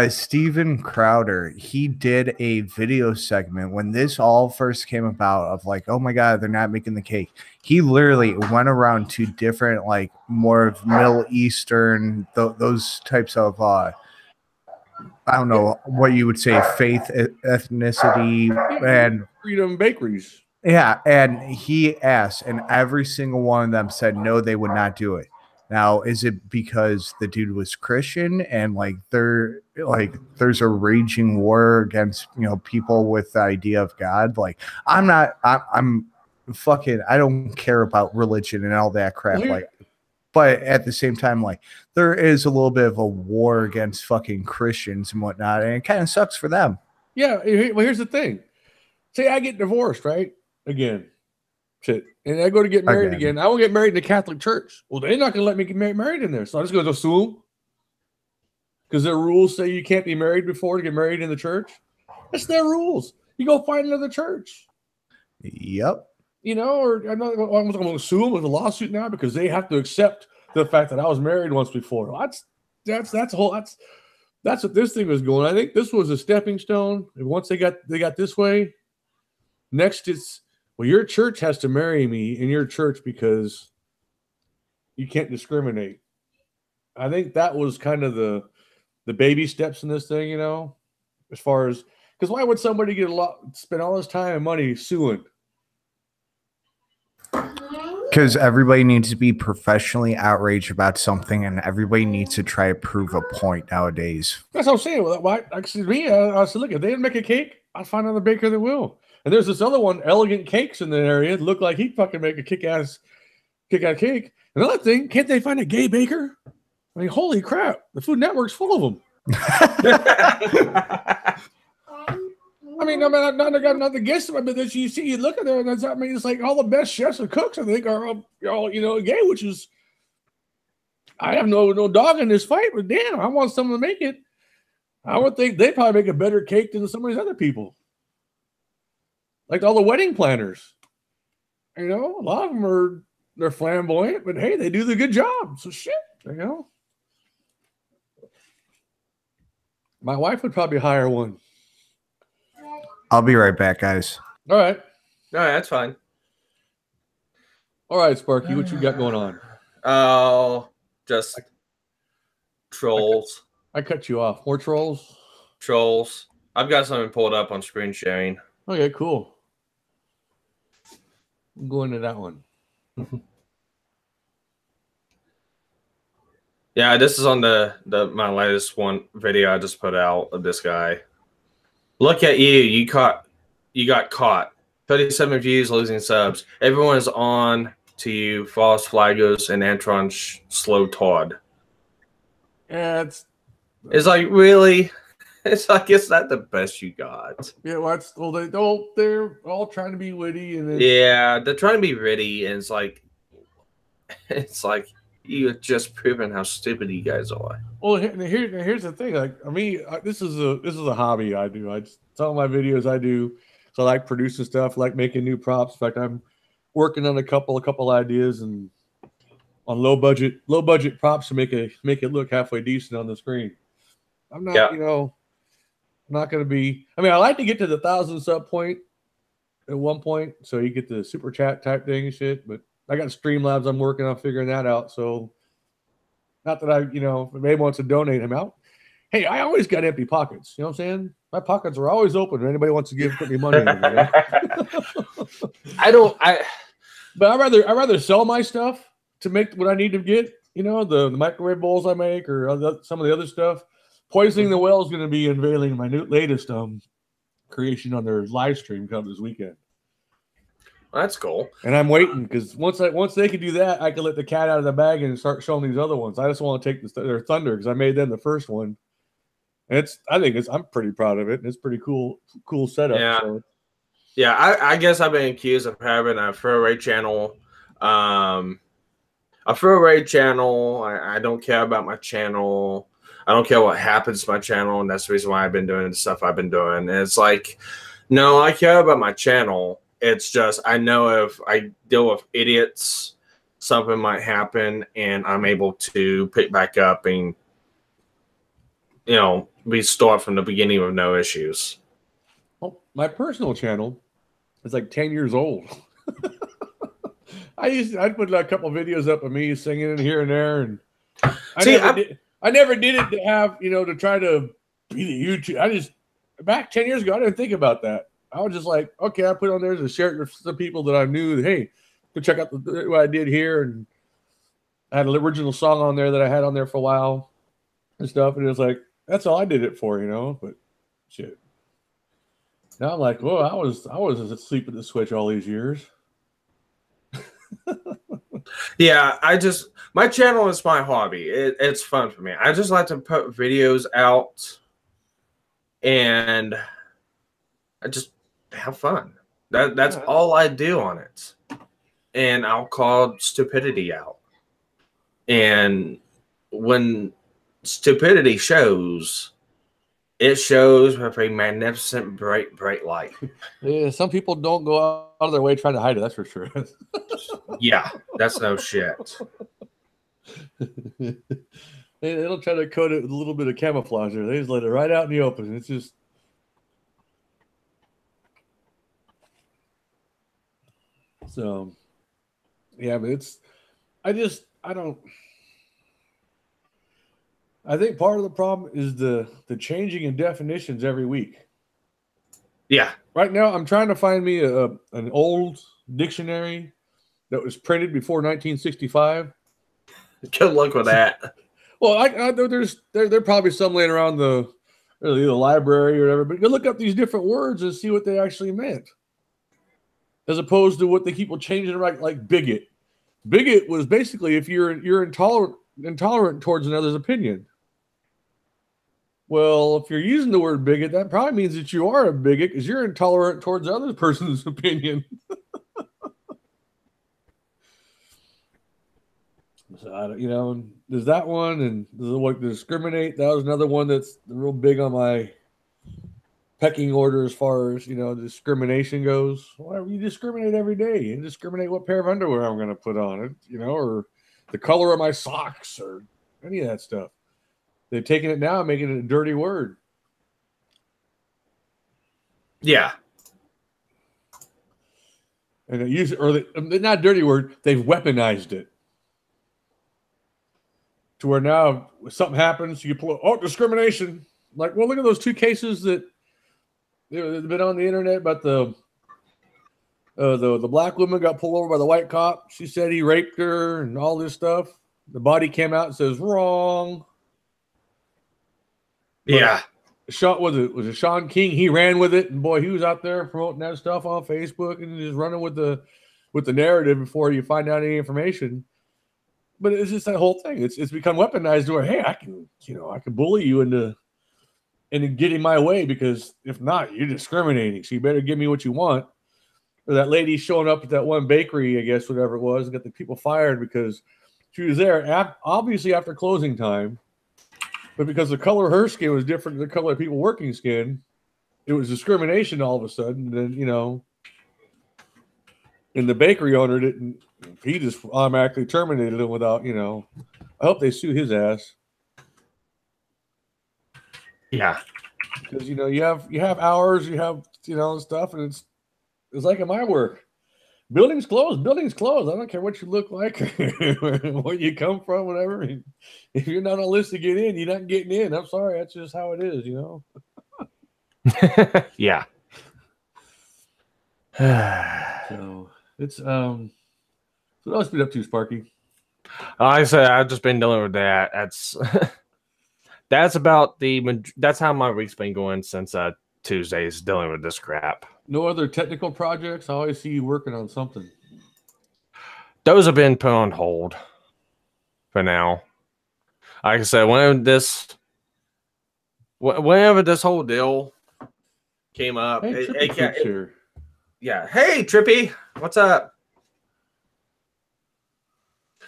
Steven Crowder, he did a video segment when this all first came about of like, oh my God, they're not making the cake. He literally went around to different, like, more of Middle Eastern, those types of, I don't know what you would say, faith, ethnicity, and freedom bakeries. Yeah, and he asked, and every single one of them said no, they would not do it. Now, is it because the dude was Christian and there's a raging war against people with the idea of God? Like, I'm fucking, I don't care about religion and all that crap. But at the same time, there is a little bit of a war against fucking Christians and whatnot, and it kind of sucks for them. Yeah, well, here's the thing. Say I get divorced, right? Again. Shit. And I go to get married again. I won't get married in the Catholic Church. Well, they're not going to let me get married in there. So I'm just going to assume because their rules say you can't be married before to get married in the church. That's their rules. You go find another church. Yep. Or I'm going to assume with a lawsuit now because they have to accept the fact that I was married once before. That's what this thing was going. I think this was a stepping stone. And once they got this way, next it's, well, your church has to marry me in your church because you can't discriminate. I think that was kind of the baby steps in this thing, as far as, because why would somebody spend all this time and money suing? Because everybody needs to be professionally outraged about something, and everybody needs to try to prove a point nowadays. That's what I'm saying. Well, excuse me. I said, look, if they didn't make a cake, I'll find another baker that will. And there's this other one, Elegant Cakes, in the area. It looked like he'd fucking make a kick-ass cake. Another thing, can't they find a gay baker? I mean, holy crap. The Food Network's full of them. I mean, not against them, but you see, you look at there, and I mean, it's like all the best chefs and cooks, I think, are all gay, which is, I have no dog in this fight, but damn, I want someone to make it. I would think they probably make a better cake than some of these other people. Like all the wedding planners. A lot of them they're flamboyant, but hey, they do the good job. So shit, My wife would probably hire one. I'll be right back, guys. All right. No, that's fine. All right, Sparky, what you got going on? Oh, just trolls. I cut you off. More trolls? Trolls. I've got something pulled up on screen sharing. Okay, cool. We'll go into that one. Yeah, this is on my latest video I just put out of this guy. Look at you. You got caught. 37 views, losing subs. Everyone is on to you. False Flagos and Antron Slow Todd. Yeah, it's like, really? It's like, it's not the best you got. Yeah, they're all trying to be witty, and yeah, they're trying to be witty, and it's like you've just proven how stupid you guys are. Well, here's the thing. Like, I mean, this is a hobby I do. Some of my videos I do. So I like producing stuff, like making new props. In fact, I'm working on a couple ideas and on low budget props to make it look halfway decent on the screen. I'm not, I'm not going to be. I mean, I like to get to the 1,000 sub point at one point, so you get the super chat type thing and shit. But I got Streamlabs I'm working on figuring that out. So not that if anybody wants to donate him out. Hey, I always got empty pockets. You know what I'm saying? My pockets are always open. If anybody wants to put me money in it, But I'd rather sell my stuff to make what I need to get. The microwave bowls I make or some of the other stuff. Poisoning the Well is going to be unveiling my latest creation on their live stream coming this weekend. That's cool. And I'm waiting because once they can do that, I can let the cat out of the bag and start showing these other ones. I just want to take their thunder because I made them the first one. And I'm pretty proud of it. And it's pretty cool setup. Yeah. So. Yeah, I guess I've been accused of having a throwaway channel. I don't care about my channel. I don't care what happens to my channel, and that's the reason why I've been doing the stuff I've been doing. And it's like, no, I care about my channel. It's just I know if I deal with idiots, something might happen, and I'm able to pick back up and restart from the beginning with no issues. Well, my personal channel is like 10 years old. I'd put a couple videos up of me singing in here and there, and I never did it to have to try to be the YouTube. Back 10 years ago I didn't think about that. I was just like, okay, I put it on there to share it with some people that I knew. Hey, go check out what I did here, and I had an original song on there that I had on there for a while and stuff, and it was like that's all I did it for, But shit. Now I'm like, well, I was asleep at the switch all these years. Yeah, my channel is my hobby. It's fun for me. I just like to put videos out and I just have fun. That's all I do on it. And I'll call stupidity out. And when stupidity shows, it shows with a magnificent bright light. Yeah, some people don't go out of their way trying to hide it, that's for sure. Yeah, that's no shit. They don't try to coat it with a little bit of camouflage there. They just let it right out in the open. It's just so yeah, but I think part of the problem is the changing in definitions every week. Yeah. Right now, I'm trying to find me an old dictionary that was printed before 1965. Good luck with that. Well, I know there probably some laying around the library or whatever, but you look up these different words and see what they actually meant, as opposed to what they keep changing, like bigot. Bigot was basically if you're intolerant towards another's opinion. Well, if you're using the word bigot, that probably means that you are a bigot because you're intolerant towards the other person's opinion. So, there's that one, and there's discriminate. That was another one that's real big on my pecking order as far as discrimination goes. Well, you discriminate every day. You discriminate what pair of underwear I'm going to put on it, or the color of my socks, or any of that stuff. They've taken it now and making it a dirty word. Yeah. And they use it, or they're not a dirty word, they've weaponized it. To where now, if something happens, you pull, discrimination. Like, well, look at those two cases that have been on the internet about the black woman got pulled over by the white cop. She said he raped her and all this stuff. The body came out and says, wrong. Yeah. Was it Sean King? He ran with it, and boy, he was out there promoting that stuff on Facebook and just running with the narrative before you find out any information. But it's just that whole thing. It's become weaponized to where, hey, I can bully you into getting my way, because if not, you're discriminating. So you better give me what you want. Or that lady showing up at that one bakery, I guess, whatever it was, and got the people fired because she was there obviously after closing time. But because the color of her skin was different than the color of people working skin, it was discrimination all of a sudden. And then, and the bakery owner didn't, he just automatically terminated him without, I hope they sue his ass. Yeah. Because, you have hours, you have, stuff, and it's like in my work. Buildings closed. I don't care what you look like, where you come from, whatever. If you're not on a list to get in, you're not getting in. I'm sorry. That's just how it is, Yeah. So it's so what else been up to, Sparky? Like I said, I've just been dealing with that. That's how my week's been going since Tuesdays, dealing with this crap. No other technical projects? I always see you working on something. Those have been put on hold for now. Like I said, whenever this whole deal came up, hey, yeah. Hey, Trippy, what's up?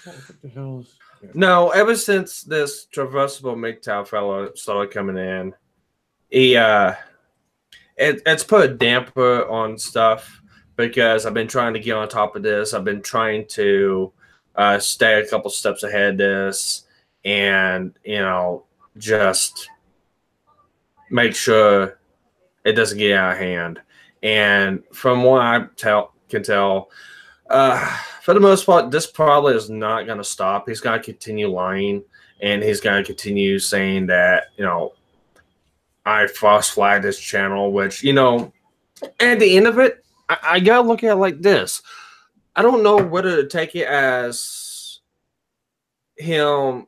What the hell is... No, ever since this traversable MGTOW fellow started coming in, it's put a damper on stuff because I've been trying to get on top of this. I've been trying to stay a couple steps ahead of this, and just make sure it doesn't get out of hand. And from what I can tell, for the most part, this probably is not going to stop. He's going to continue lying, and he's going to continue saying that, I false flagged his channel, which, at the end of it, I got to look at it like this. I don't know whether to take it as him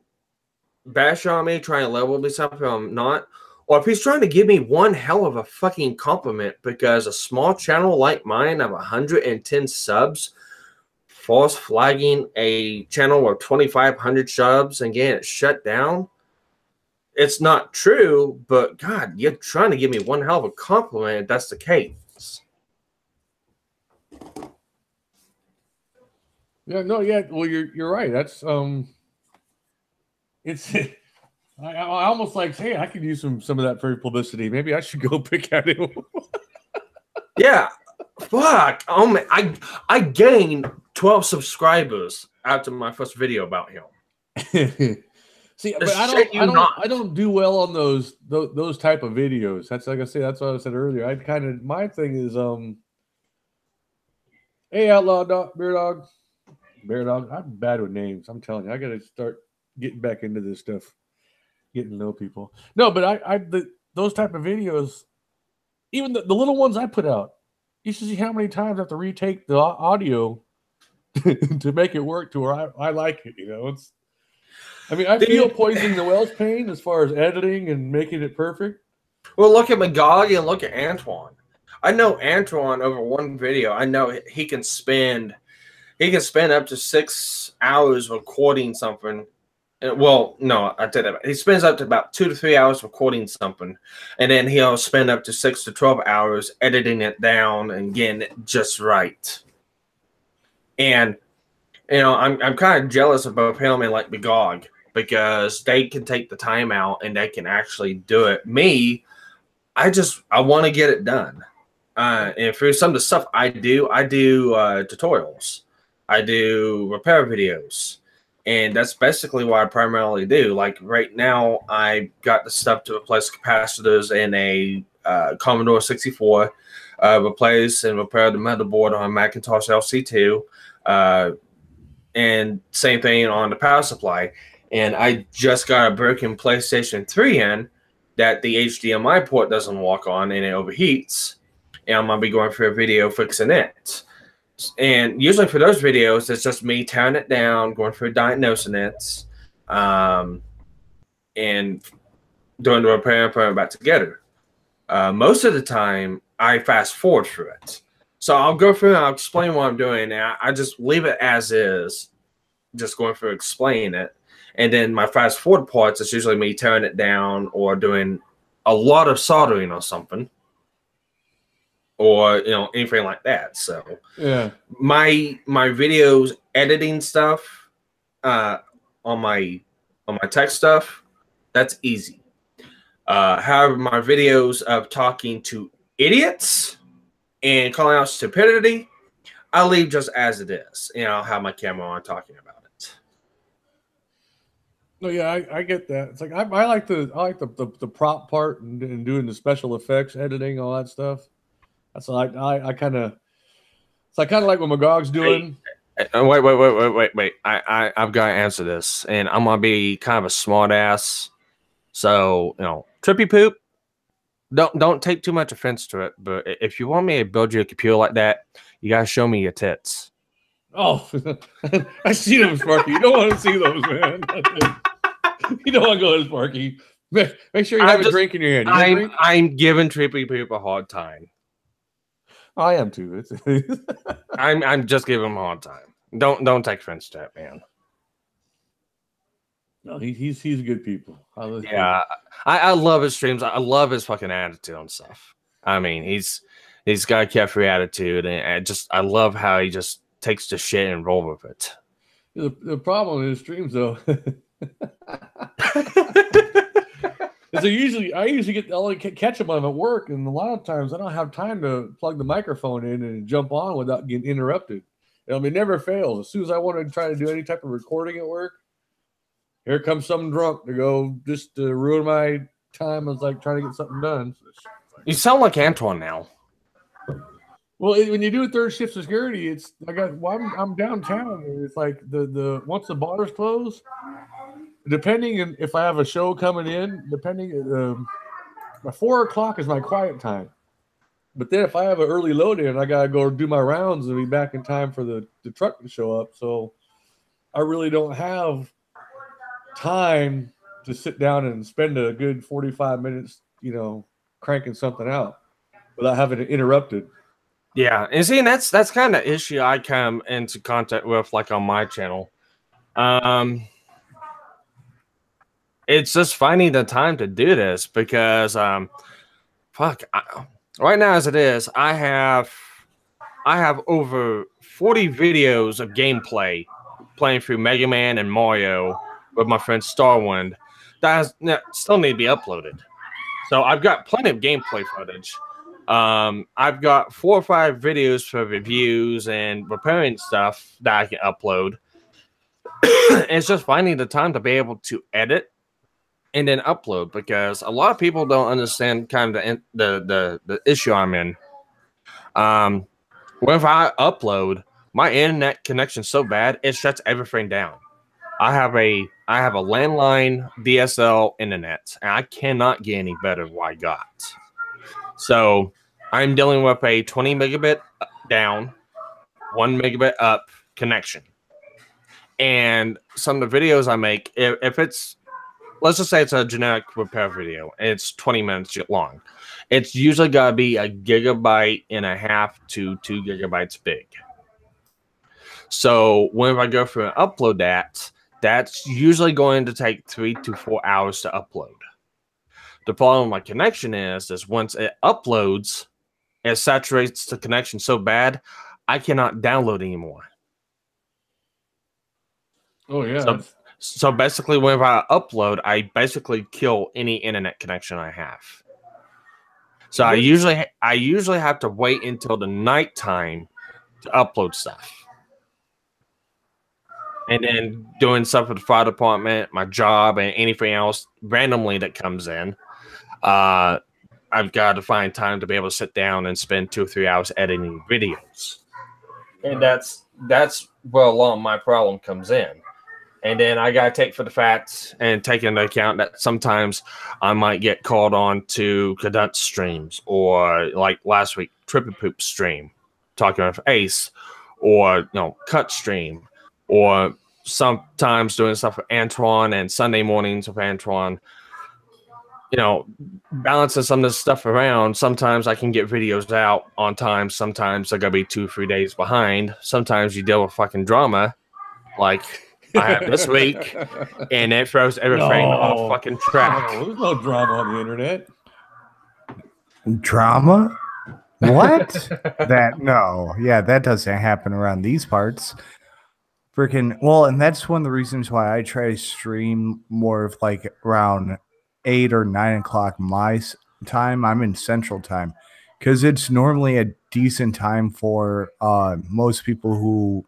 bashing on me, trying to level me something I'm not, or if he's trying to give me one hell of a fucking compliment because a small channel like mine of 110 subs false flagging a channel of 2,500 subs and getting it shut down. It's not true, but God, you're trying to give me one hell of a compliment if that's the case. Yeah, no, yeah. Well, you're right. That's it's I almost like, hey, I could use some of that for publicity. Maybe I should go pick at him. Yeah. Fuck. Oh man, I gained 12 subscribers after my first video about him. See, but I don't do well on those type of videos. That's like I say, that's what I said earlier. My thing is hey, Outlaw Dog, Bear Dog. I'm bad with names. I'm telling you, I gotta start getting back into this stuff, getting to know people. No, but those type of videos, even the little ones I put out, you should see how many times I have to retake the audio to make it work to where I like it. It's. I mean, I feel poisoning the well's pain as far as editing and making it perfect. Well, look at Magog and look at Antoine. I know Antoine over one video. I know he can spend up to 6 hours recording something. Well, no, I did that. He spends up to about 2 to 3 hours recording something, and then he'll spend up to 6 to 12 hours editing it down and getting it just right. And I'm kind of jealous of both him and like Magog because they can take the time out and they can actually do it. Me, I want to get it done. And for some of the stuff I do tutorials. I do repair videos. And that's basically what I primarily do. Like right now, I got the stuff to replace capacitors in a Commodore 64, replace and repair the motherboard on a Macintosh LC2, and same thing on the power supply. And I just got a broken PlayStation 3 in that the HDMI port doesn't walk on and it overheats. And I'm going to be going for a video fixing it. And usually for those videos, it's just me tearing it down, going through diagnosing it, and doing the repair and putting it back together. Most of the time, I fast forward through it. So I'll go through and I'll explain what I'm doing. And I just leave it as is, just going through explaining it. And then my fast forward parts, it's usually me tearing it down or doing a lot of soldering or something. Or anything like that. So yeah, my videos editing stuff on my tech stuff, that's easy. However, my videos of talking to idiots and calling out stupidity, I'll leave just as it is. I'll have my camera on talking about it. No, yeah, I get that. It's like I like the prop part and doing the special effects editing, all that stuff. That's like I kind of. It's like kind of like what Magog's doing. Wait. I've got to answer this, and I'm gonna be kind of a smart ass. So trippy poop. Don't take too much offense to it, but if you want me to build you a computer like that, you gotta show me your tits. Oh, I see them, Sparky. You don't want to see those, man. You don't want to go to Sparky. Make sure you have a drink in your hand. I'm giving trippy poop a hard time. I am too. I'm just giving him a hard time. Don't take offense to that, man. No, he's good people. I love his streams. I love his fucking attitude and stuff. I mean, he's got a carefree attitude, and I love how he just takes the shit and roll with it. The problem in his streams, though, is I usually I'll catch them on at work, and a lot of times I don't have time to plug the microphone in and jump on without getting interrupted. It never fails. As soon as I want to try to do any type of recording at work, here comes some drunk to go just to ruin my time. I was like trying to get something done. You sound like Antoine now. Well, when you do a third shift security, I'm downtown. It's like the once the bars close, depending if I have a show coming in, my 4 o'clock is my quiet time. But then if I have an early load in, I gotta go do my rounds and be back in time for the truck to show up. So I really don't have time to sit down and spend a good 45 minutes, cranking something out without having it interrupted. Yeah, and see, that's kind of issue I come into contact with, like on my channel. It's just finding the time to do this because, right now as it is, I have over 40 videos of gameplay playing through Mega Man and Mario with my friend Starwind that still need to be uploaded. So I've got plenty of gameplay footage. I've got 4 or 5 videos for reviews and repairing stuff that I can upload. It's just finding the time to be able to edit and then upload, because a lot of people don't understand kind of the issue I'm in. Whenever I upload, my internet connection's so bad it shuts everything down. I have a landline DSL internet, and I cannot get any better than what I got. So I'm dealing with a 20 megabit down, 1 megabit up connection. And some of the videos I make, if it's, let's just say it's a generic repair video, and it's 20 minutes long. It's usually got to be 1.5 gigabytes to 2 gigabytes big. So whenever I go through and upload that, that's usually going to take 3 to 4 hours to upload. The problem with my connection is once it uploads, it saturates the connection so bad, I cannot download anymore. Oh yeah. So basically, whenever I upload, I basically kill any internet connection I have. So I usually have to wait until the nighttime to upload stuff. And then doing stuff with the fire department, my job, and anything else randomly that comes in, I've got to find time to be able to sit down and spend 2 or 3 hours editing videos. And that's where a lot of my problem comes in. And then I got to take for the fact and take into account that sometimes I might get called on to conduct streams, or like last week, Trippy Poop stream, talking with Ace, or Cut stream, or sometimes doing stuff with Antoine and Sunday mornings with Antoine. Balancing some of this stuff around. Sometimes I can get videos out on time. Sometimes they're going to be 2 or 3 days behind. Sometimes you deal with fucking drama like I have this week, and it throws everything off fucking track. No, there's no drama on the internet. Drama? What? That doesn't happen around these parts. And that's one of the reasons why I try to stream more of like around 8 or 9 o'clock my time. I'm in Central Time, because it's normally a decent time for most people who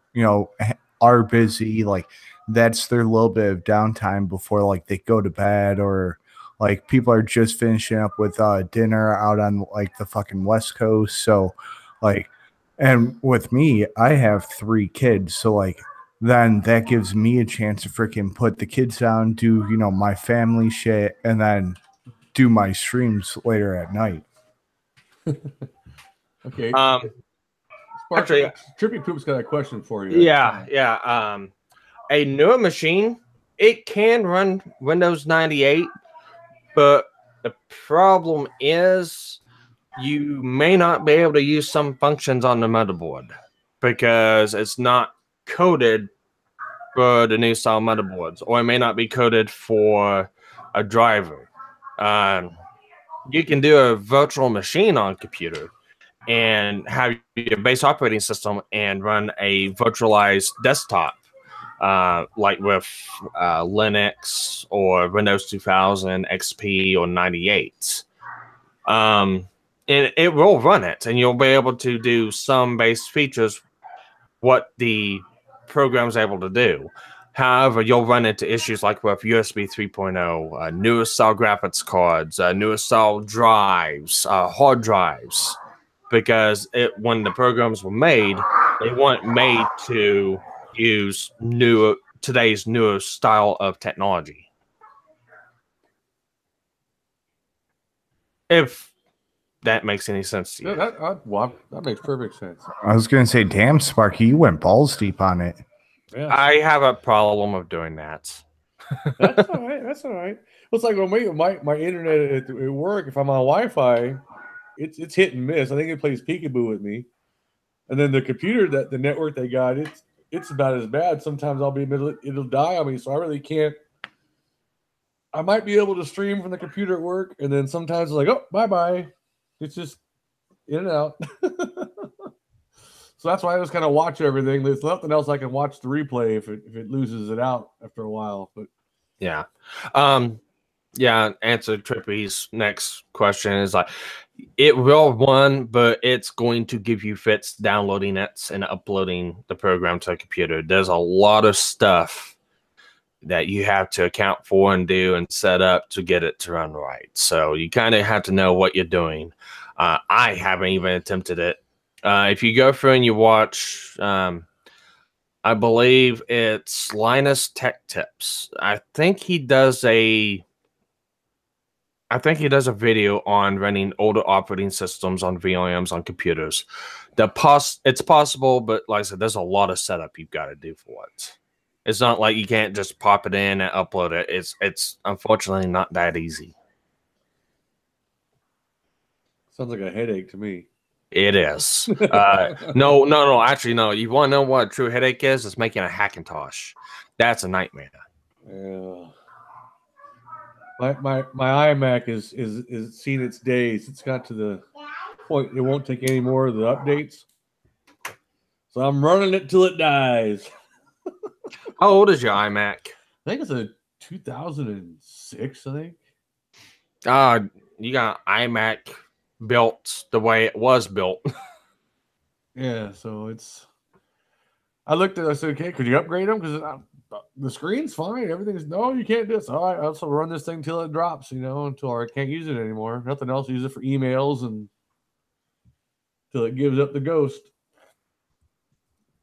are busy. Like, that's their little bit of downtime before like they go to bed, or like people are just finishing up with dinner out on like the fucking West Coast. So like, and with me, I have 3 kids, so like then that gives me a chance to freaking put the kids down, do my family shit, and then do my streams later at night. Okay. Actually, Trippy Poop's got a question for you. Yeah. A newer machine, it can run Windows 98, but the problem is you may not be able to use some functions on the motherboard because it's not coded for the new style motherboards, or it may not be coded for a driver. You can do a virtual machine on a computer and have your base operating system and run a virtualized desktop, like with Linux or Windows 2000, XP, or 98. And it will run it, and you'll be able to do some base features what the program's able to do. However, you'll run into issues like with USB 3.0, newer style graphics cards, newer style drives, hard drives, because when the programs were made, they weren't made to use today's newer style of technology. If that makes any sense to you. That makes perfect sense. I was going to say, damn, Sparky, you went balls deep on it. Yeah. I have a problem of doing that. That's all right. That's all right. Well, it's like my internet at work, if I'm on Wi-Fi, it's hit and miss. I think it plays peekaboo with me. And then the computer, the network they got, it's about as bad. Sometimes I'll be it'll die on me, so I really can't. I might be able to stream from the computer at work, and then sometimes it's like, oh, bye-bye. It's just in and out. So that's why I just kind of watch everything. There's nothing else I can watch the replay if it loses it out after a while. But yeah. Answer Trippy's next question is like, it will run, but it's going to give you fits downloading it and uploading the program to a computer. There's a lot of stuff that you have to account for and do and set up to get it to run right. So you kind of have to know what you're doing. I haven't even attempted it. If you go through and you watch, I believe it's Linus Tech Tips. I think he does a I think he does a video on running older operating systems on VMs on computers. It's possible, but like I said, there's a lot of setup you've got to do for it. It's not like you can't just pop it in and upload it. It's unfortunately not that easy. Sounds like a headache to me. It is. No. Actually, no. You want to know what a true headache is? It's making a Hackintosh. That's a nightmare. Yeah. My iMac is seen its days. It's got to the point it won't take any more of the updates. So I'm running it till it dies. How old is your iMac? I think it's a 2006, I think. You got iMac built the way it was built. Yeah, so it's. I looked at it, I said, okay, could you upgrade them? Because the screen's fine. Everything's, no, you can't do this. All right, I'll also run this thing till it drops, until I can't use it anymore. Nothing else. Use it for emails and till it gives up the ghost.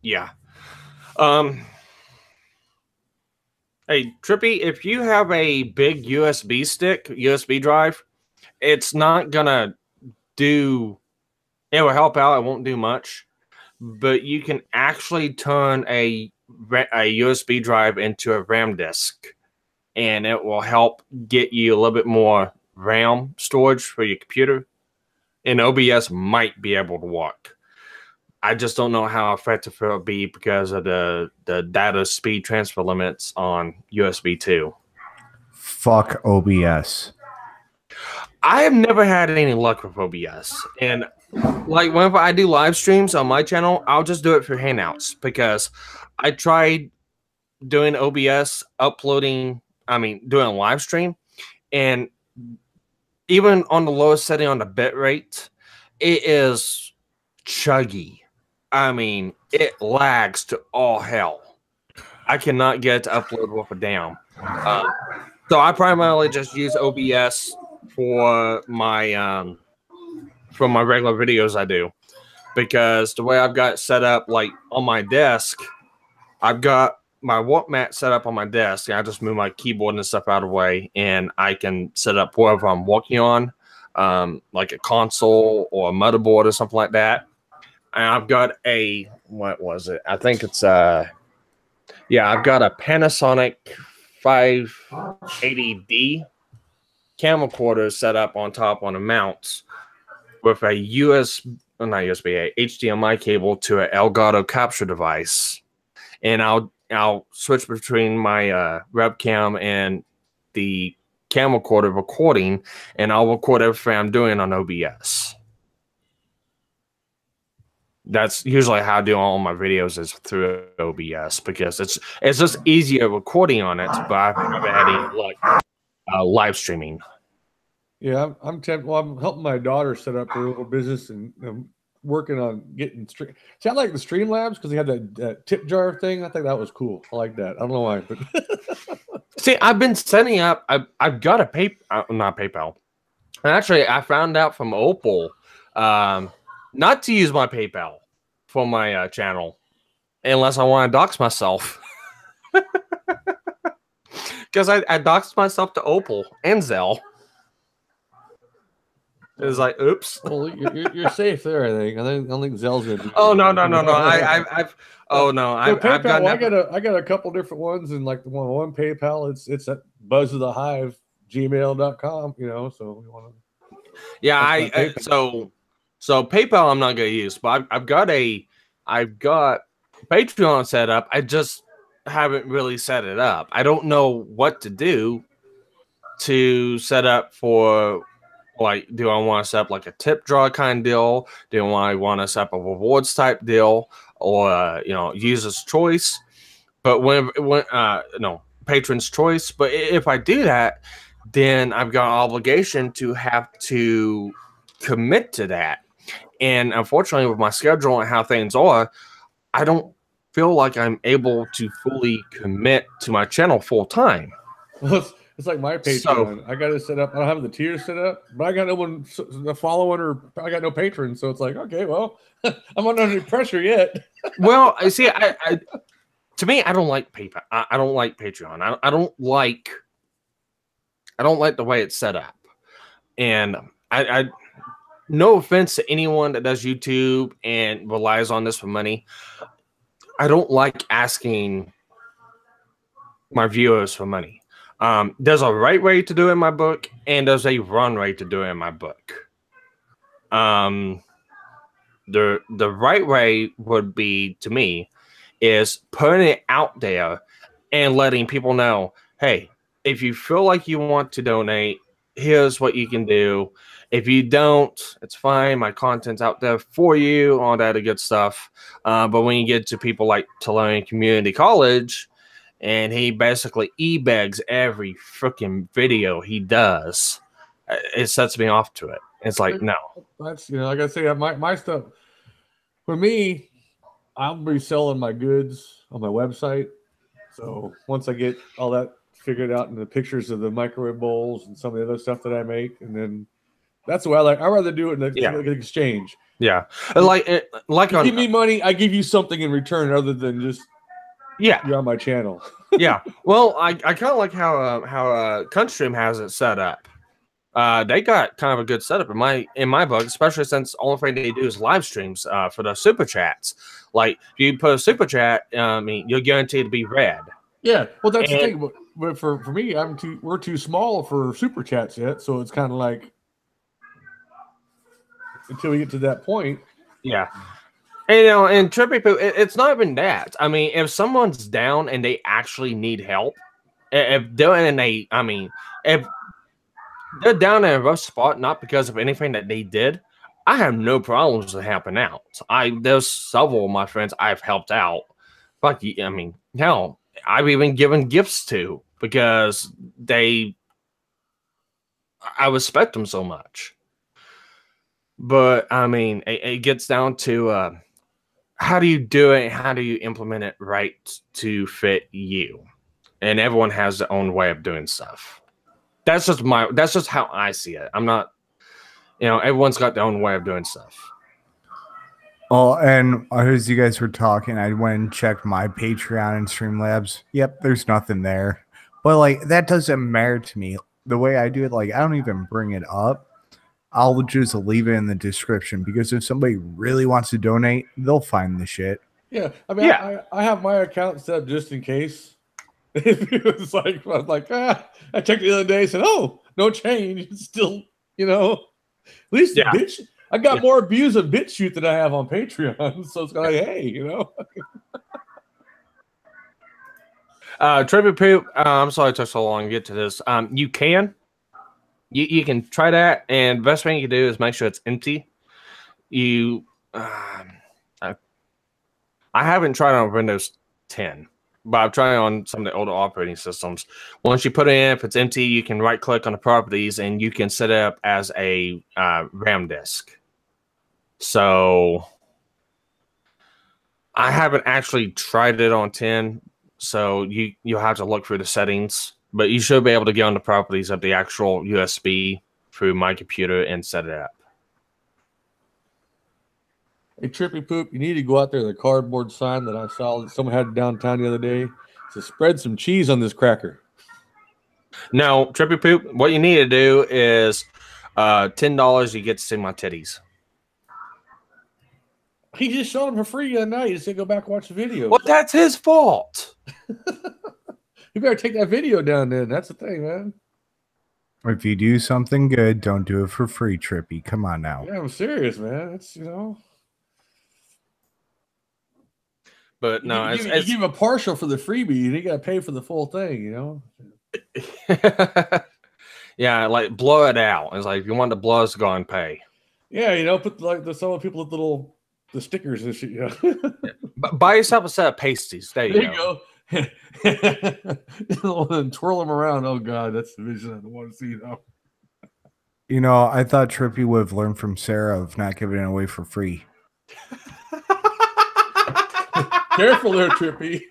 Yeah. Hey, Trippy, if you have a big USB drive, it's not gonna it will help out. It won't do much, but you can actually turn a USB drive into a RAM disk, and it will help get you a little bit more RAM storage for your computer, and OBS might be able to work. I just don't know how effective it will be because of the data speed transfer limits on USB 2. Fuck OBS. I have never had any luck with OBS. And like whenever I do live streams on my channel, I'll just do it for Hangouts because I tried doing OBS, doing a live stream, and even on the lowest setting on the bit rate, it is chuggy. I mean, it lags to all hell. I cannot get it to upload worth a damn. So I primarily just use OBS for my regular videos I do, because the way I've got it set up, like on my desk, I've got my walk mat set up on my desk, and I just move my keyboard and stuff out of the way, and I can set up whatever I'm working on, like a console or a motherboard or something like that. And I've got what was it? I think it's I've got a Panasonic 580D camcorder set up on top on a mount with a HDMI cable to an Elgato capture device, and I'll switch between my webcam and the camcorder recording, and I'll record everything I'm doing on OBS. That's usually how I do all my videos, is through OBS, because it's just easier recording on it, but I haven't had any luck live streaming. Yeah, I'm helping my daughter set up her little business, and working on getting stream. See, I like the Streamlabs because they had that tip jar thing. I think that was cool. I like that. I don't know why, but see, I've been setting up. I've got a not PayPal. And actually, I found out from Opal not to use my PayPal for my channel unless I want to dox myself. Because I doxed myself to Opal and Zelle. It was like, oops. Well, you're safe there. I don't think Zelle's gonna do. Oh no! I've PayPal. I got a couple different ones, and like the one PayPal, it's at buzzofthehive@gmail.com. So we want to. Yeah, so PayPal I'm not gonna use, but I've got Patreon set up. I just haven't really set it up. I don't know what to do to set up for. Like, do I want to set up like a tip jar kind of deal? Do I want to set up a rewards type deal, or user's choice? But patron's choice. But if I do that, then I've got an obligation to have to commit to that. And unfortunately, with my schedule and how things are, I don't feel like I'm able to fully commit to my channel full time. It's like my Patreon. I got it set up. I don't have the tiers set up, but I got no one following, or I got no patrons. So it's like, okay, well, I'm not under pressure yet. Well, I see. To me, I don't like PayPal. I don't like Patreon. I don't like the way it's set up. And I no offense to anyone that does YouTube and relies on this for money. I don't like asking my viewers for money. There's a right way to do it in my book, and there's a wrong way to do it in my book. The right way would be, to me, is putting it out there and letting people know, hey, if you feel like you want to donate, here's what you can do. If you don't, it's fine. My content's out there for you, all that good stuff. But when you get to people like Tulane Community College, and he basically e-begs every freaking video he does, it sets me off to it. It's like, no. That's, like I say, my stuff, for me, I'll be selling my goods on my website. So once I get all that figured out and the pictures of the microwave bowls and some of the other stuff that I make, and then that's the way I like. I'd rather do it in an exchange. Yeah, like you give me money, I give you something in return other than just you're on my channel. Yeah. Well, I kind of like how Countstream has it set up. They got kind of a good setup in my book, especially since the only thing they do is live streams for the super chats. Like if you put a super chat, you're guaranteed to be read. Yeah, well, that's the thing. But for me, we're too small for super chats yet, so it's kind of like until we get to that point. Yeah. And Trippy Poo, it's not even that. I mean, if someone's down and they actually need help, if they're down in a rough spot, not because of anything that they did, I have no problems with helping out. There's several of my friends I've helped out. Fuck, hell, I've even given gifts to because I respect them so much. But it gets down to how do you do it? How do you implement it right to fit you? And everyone has their own way of doing stuff. That's just how I see it. I'm not, everyone's got their own way of doing stuff. Oh, and as you guys were talking, I went and checked my Patreon and Streamlabs. Yep, there's nothing there. But that doesn't matter to me. The way I do it, I don't even bring it up. I'll just leave it in the description because if somebody really wants to donate, they'll find the shit. Yeah, I have my account set up just in case. If it was I was like, I checked the other day, said, oh, no change. It's still, at least the bitch. I got more views of BitChute than I have on Patreon, so it's like, hey, Trippy Poop, I'm sorry it took so long to get to this. You can try that, and the best thing you can do is make sure it's empty. I haven't tried on Windows 10. But I've tried on some of the older operating systems. Once you put it in, if it's empty, you can right-click on the properties, and you can set it up as a RAM disk. So I haven't actually tried it on 10, so you'll have to look through the settings. But you should be able to get on the properties of the actual USB through my computer and set it up. Hey, Trippy Poop, you need to go out there. The cardboard sign that I saw that someone had downtown the other day to spread some cheese on this cracker. No, Trippy Poop, what you need to do is $10, you get to see my titties. He just showed them for free the other night. He said go back and watch the video. Well, that's his fault. You better take that video down then. That's the thing, man. If you do something good, don't do it for free, Trippy. Come on now. Yeah, I'm serious, man. It's, But no, you give a partial for the freebie, and you got to pay for the full thing, Yeah, blow it out. It's like if you want the blows, go and pay. Yeah, put some people with the stickers and shit. Yeah. Buy yourself a set of pasties. There you go. And twirl them around. Oh God, that's the vision I don't want to see now. I thought Trippy would have learned from Sarah of not giving it away for free. Careful there, Trippy.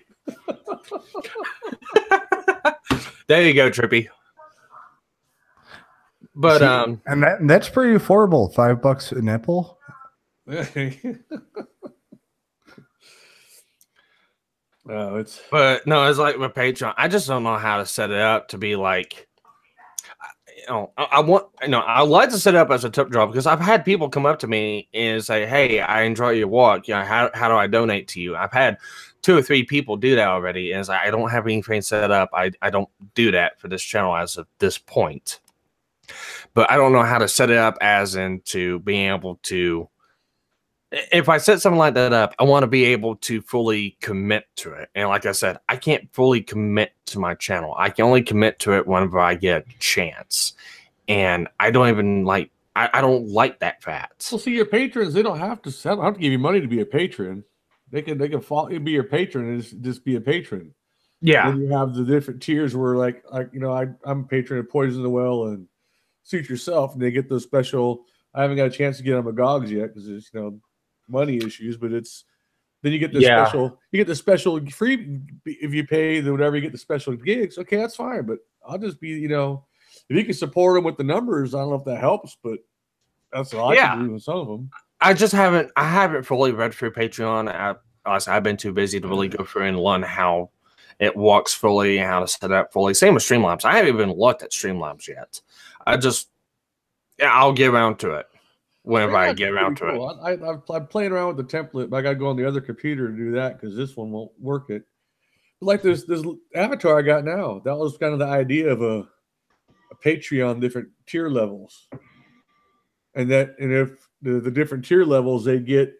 There you go, Trippy. But and that's pretty affordable. $5 a nipple. But no, it's like with Patreon. I just don't know how to set it up to be like. I want, I like to set it up as a tip jar because I've had people come up to me and say, "Hey, I enjoy your walk. How do I donate to you?" I've had 2 or 3 people do that already, and it's like I don't have anything set up. I don't do that for this channel as of this point, but I don't know how to set it up as into being able to. If I set something like that up, I want to be able to fully commit to it. And like I said, I can't fully commit to my channel. I can only commit to it whenever I get a chance. And I don't even like, I don't like that fact. Well, see, your patrons, they don't have to sell. I don't have to give you money to be a patron. They can be your patron and just be a patron. Yeah. Then you have the different tiers where I'm a patron of Poison the Well and Suit Yourself, and they get those special. I haven't got a chance to get on McGogs yet because it's money issues, but it's then you get the special free if you pay the whatever, you get the special gigs. Okay, that's fine, but I'll just be if you can support them with the numbers, I don't know if that helps, but that's all I can do with some of them. I haven't fully read through Patreon. I've been too busy to really go through and learn how it works fully and how to set it up fully. Same with Streamlabs. I haven't even looked at Streamlabs yet. I'll get around to it whenever I get around to it. I'm playing around with the template, but I got to go on the other computer to do that because this one won't work it. But like this avatar I got now, that was kind of the idea of a Patreon, different tier levels, and if the different tier levels, they get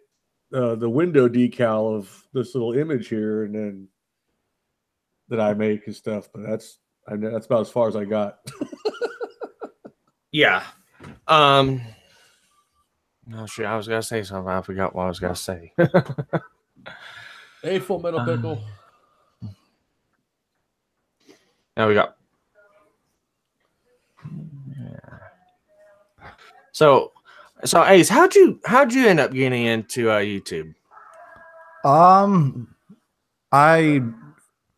the window decal of this little image here, and then that I make and stuff. But that's about as far as I got. Yeah. No, shit, I was gonna say something. I forgot what I was gonna say. Hey, Full Metal Pickle. There we go. Yeah. So Ace, how'd you end up getting into YouTube?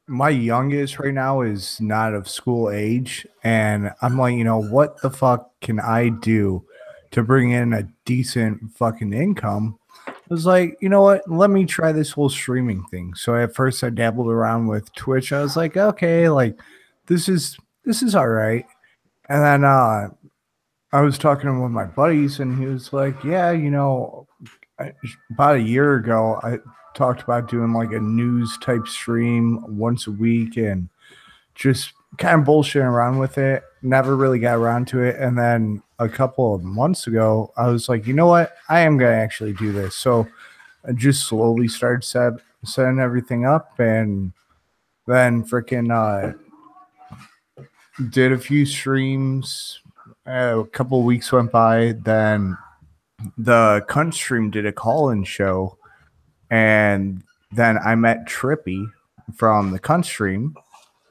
My youngest right now is not of school age, and I'm like, what the fuck can I do to bring in a decent fucking income? I was like, you know what? Let me try this whole streaming thing. So at first I dabbled around with Twitch. I was like, okay, like this is all right. And then I was talking with my buddies, and he was like, yeah, about a year ago, I talked about doing like a news type stream once a week and just kind of bullshitting around with it. Never really got around to it. And then a couple of months ago, I was like, you know what? I am going to actually do this. So I just slowly started setting everything up, and then freaking did a few streams. A couple of weeks went by. Then the Cunt Stream did a call-in show, and then I met Trippy from the Cunt Stream,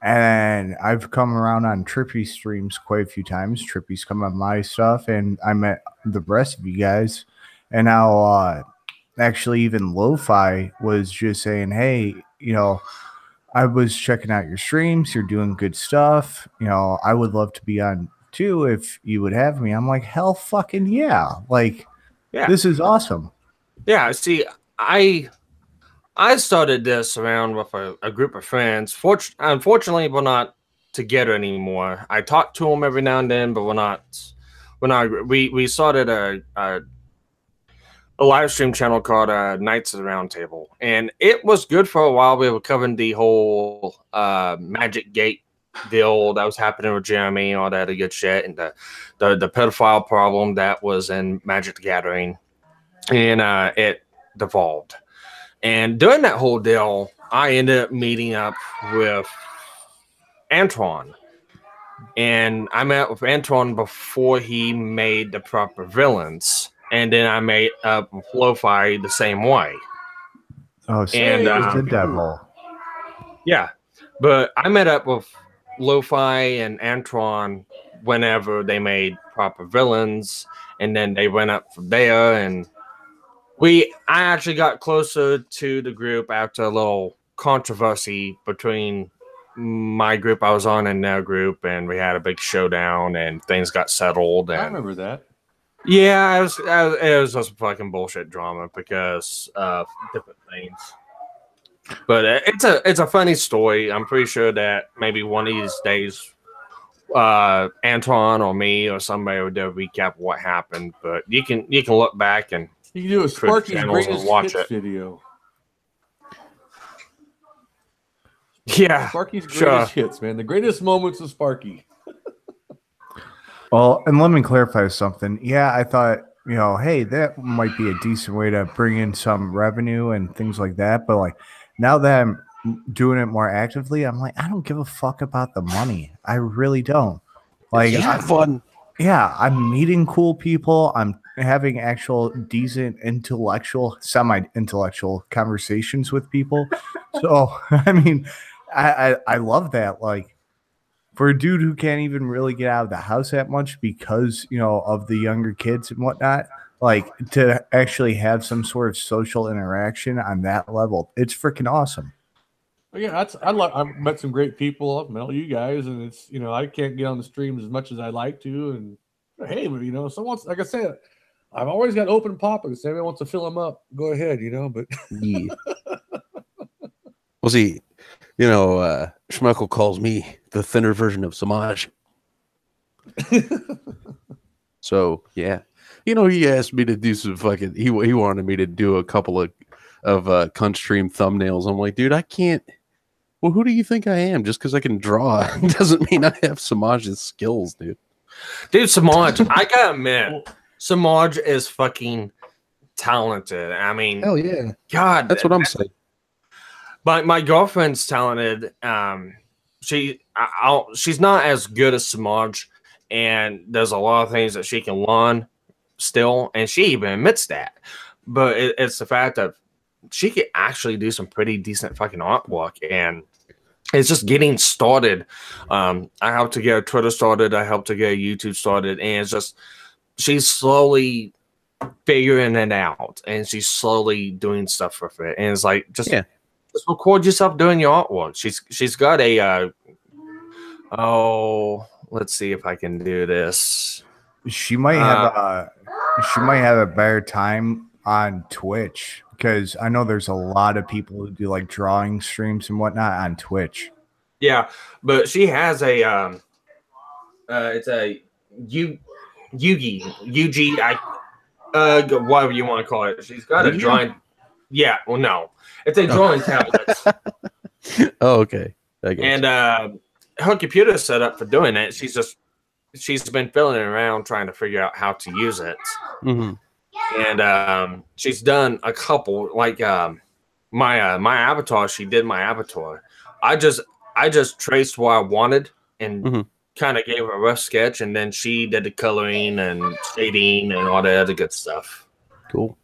and I've come around on Trippy's streams quite a few times. Trippy's come on my stuff, and I met the rest of you guys. And now actually even Lo-Fi was just saying, hey, I was checking out your streams. You're doing good stuff. I would love to be on too if you would have me. I'm like, hell fucking yeah. Like, this is awesome. Yeah, see, I started this around with a group of friends. Unfortunately, we're not together anymore. I talk to them every now and then, but we're not. We started a live stream channel called Knights of the Round Table, and it was good for a while. We were covering the whole Magic Gate deal that was happening with Jeremy, all that good shit, and the pedophile problem that was in Magic the Gathering, and it devolved. And during that whole deal, I ended up meeting up with Antoine. And I met with Antoine before he made the proper villains. And then I made up with Lo-Fi the same way. Oh, so and the devil. Yeah. But I met up with Lo-Fi and Antoine whenever they made proper villains. And then they went up from there, and I actually got closer to the group after a little controversy between my group I was on and their group, and we had a big showdown, and things got settled. And I remember that. Yeah, it was just fucking bullshit drama because of different things. But it's a funny story. I'm pretty sure that maybe one of these days Antoine or me or somebody would do a recap of what happened. But you can look back and you can do a Sparky's greatest watch hits it. video. Yeah, Sparky's greatest hits, man. The greatest moments of Sparky. Well, and let me clarify something. Yeah, I thought, hey, that might be a decent way to bring in some revenue and things like that. But like now that I'm doing it more actively, I'm like, I don't give a fuck about the money. I really don't. Like, it's just fun. Yeah, I'm meeting cool people. I'm having actual decent semi-intellectual conversations with people. So, I mean, I love that. Like, for a dude who can't even really get out of the house that much because, of the younger kids and whatnot, like to actually have some sort of social interaction on that level, it's freaking awesome. But yeah, I've met some great people. I've met all you guys, and it's I can't get on the streams as much as I like to. And hey, but someone's like I said, I've always got open pockets. If anybody wants to fill them up, go ahead. But Yeah. Well, see, Schmeichel calls me the thinner version of Samaj. So yeah, he asked me to do some fucking. He wanted me to do a couple of cunt stream thumbnails. I'm like, dude, I can't. Well, who do you think I am? Just because I can draw doesn't mean I have Samaj's skills, dude. Dude, Samaj, I gotta admit, Samaj is fucking talented. I mean, hell yeah, God, that's what I'm saying. My girlfriend's talented. She's not as good as Samaj, and there's a lot of things that she can learn still, and she even admits that. But it's the fact that she could actually do some pretty decent fucking artwork, and it's just getting started. I helped to get a Twitter started. I helped to get a YouTube started, and it's just she's slowly figuring it out, and she's slowly doing stuff with it. And it's like just record yourself doing your artwork. She's got a let's see if I can do this. She might have a better time on Twitch. Because I know there's a lot of people who do like drawing streams and whatnot on Twitch. Yeah, but she has a it's a Yugi, whatever you want to call it. She's got a drawing. Yeah, well, no, it's a drawing tablet. Oh, okay. And her computer is set up for doing it. She's been filling it around trying to figure out how to use it. Mm-hmm. And she's done a couple, like my avatar. She did my avatar. I just traced what I wanted and kind of gave her a rough sketch, and then she did the coloring and shading and all the other good stuff. Cool.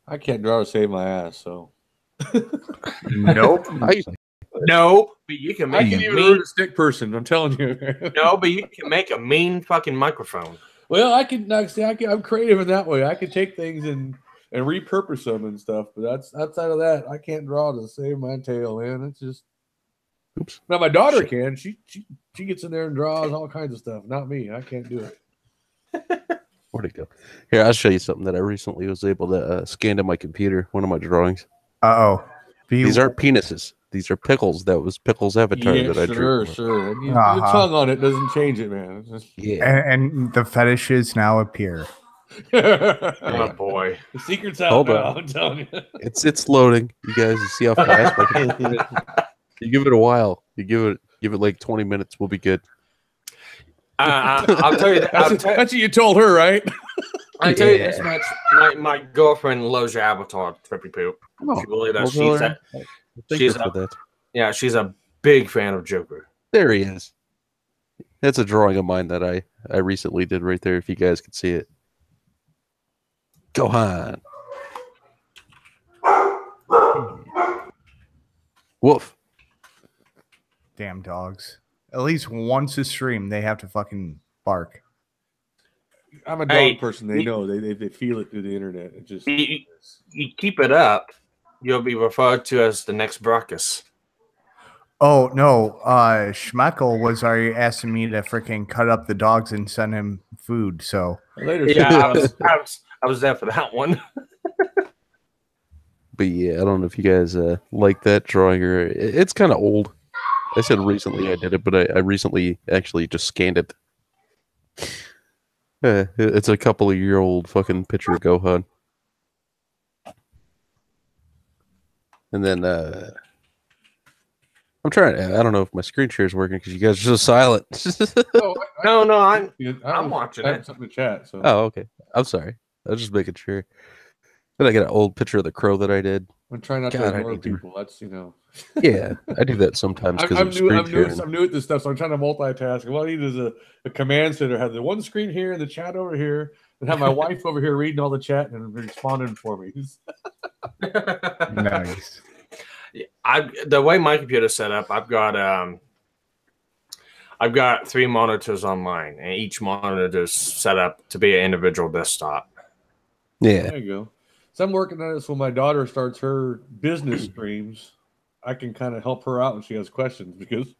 I can't draw to save my ass, so nope. No, but you can make a mean stick person. I'm telling you. No, but you can make a mean fucking microphone. Well, I'm creative in that way. I can take things and repurpose them and stuff. But that's outside of that, I can't draw to save my tail, man. It's just. Oops. Now my daughter can. She gets in there and draws all kinds of stuff. Not me. I can't do it. Where'd it go? Here, I'll show you something that I recently was able to scan to my computer. One of my drawings. These aren't penises. These are Pickles. That was Pickles' avatar that I drew. Sure. Your tongue on it doesn't change it, man. And the fetishes now appear. Oh boy, the secret's out. Hold now, on. I'm telling you. It's loading. You guys, you see how fast I can do it? You give it a while. You give it like 20 minutes. We'll be good. I'll tell you that. That's what you told her, right? I tell you this much: my girlfriend loves your avatar, Trippy Poop. She really does. She's a big fan of Joker. There he is. That's a drawing of mine that I recently did right there. If you guys could see it, go on. Woof. Damn dogs. At least once a stream, they have to fucking bark. I'm a dog person. They know. They feel it through the internet. It just you keep it up, you'll be referred to as the next Brackus. Oh no, Schmeichel was already asking me to freaking cut up the dogs and send him food. So later, yeah, I was there for that one. But yeah, I don't know if you guys like that drawing or it's kind of old. I said recently I did it, but I recently actually just scanned it. It's a couple of year old fucking picture of Gohan. And then I'm trying. I don't know if my screen share is working because you guys are so silent. No, I'm I'm watching I have it. something to chat. So Oh, okay. I'm sorry. I was just making sure. Then I got an old picture of the crow that I did. I'm trying not God, to I ignore need to- people. That's Yeah, I do that sometimes because I'm of new. screen I'm new. sharing. I'm new at this stuff, so I'm trying to multitask. What I need is a command center. Have the one screen here and the chat over here, and have my wife over here reading all the chat and responding for me. Nice. The way my computer's set up, I've got 3 monitors on mine, and each monitor is set up to be an individual desktop. Yeah. There you go. So I'm working on it. So when my daughter starts her business streams, I can kind of help her out when she has questions because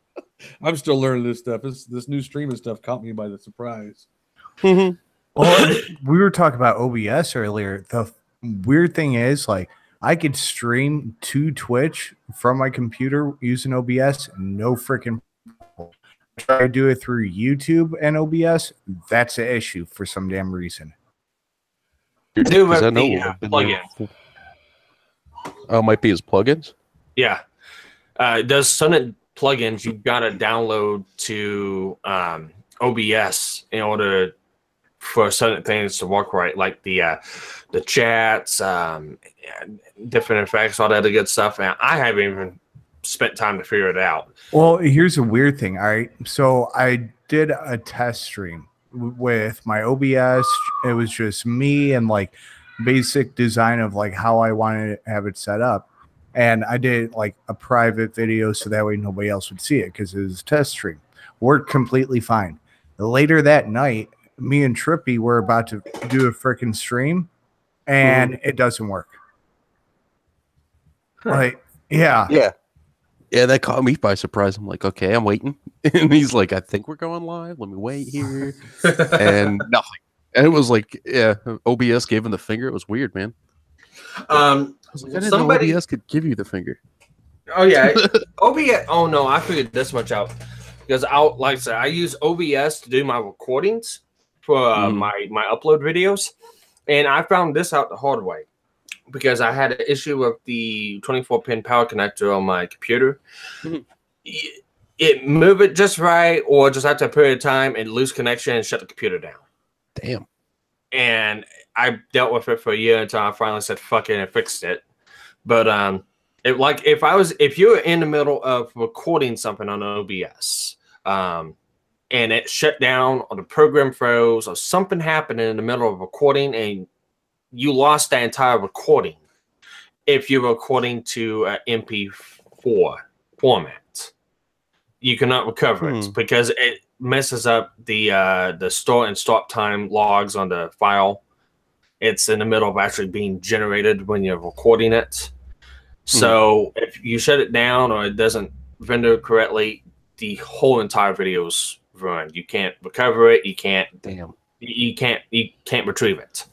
I'm still learning this stuff. This new streaming stuff caught me by the surprise. Mm-hmm. Well, we were talking about OBS earlier. The weird thing is, like, I could stream to Twitch from my computer using OBS, no freaking problem. Try to do it through YouTube and OBS, that's an issue for some damn reason. Do Because I with know the I've been there plugin. before. Oh, it might be his plugins. Yeah. There's certain plugins you've got to download to OBS in order for certain things to work right, like the chats, different effects, all that other good stuff. And I haven't even spent time to figure it out. Well, here's a weird thing. All right. So I did a test stream with my OBS. It was just me and like basic design of like how I wanted to have it set up. And I did like a private video so that way nobody else would see it because it was a test stream. Worked completely fine. Later that night, me and Trippy were about to do a freaking stream and it doesn't work. Like, yeah. Yeah, that caught me by surprise. I'm like, okay, I'm waiting. And he's like, I think we're going live. Let me wait here. And nothing. And it was like, yeah, OBS gave him the finger. It was weird, man. I was like, I didn't know OBS could give you the finger. Oh yeah, OBS. Oh no, I figured this much out because like I said, I use OBS to do my recordings for my upload videos, and I found this out the hard way because I had an issue with the 24-pin power connector on my computer. It move it just right, or just after a period of time, and lose connection and shut the computer down. Damn. And I dealt with it for a year until I finally said fuck it and fixed it. But if you were in the middle of recording something on OBS, and it shut down or the program froze or something happened in the middle of recording and you lost that entire recording, if you're recording to an MP4 format, you cannot recover it because it messes up the start and stop time logs on the file. It's in the middle of actually being generated when you're recording it. So if you shut it down or it doesn't render correctly, the whole entire video is ruined. You can't recover it. You can't. Damn. You can't retrieve it.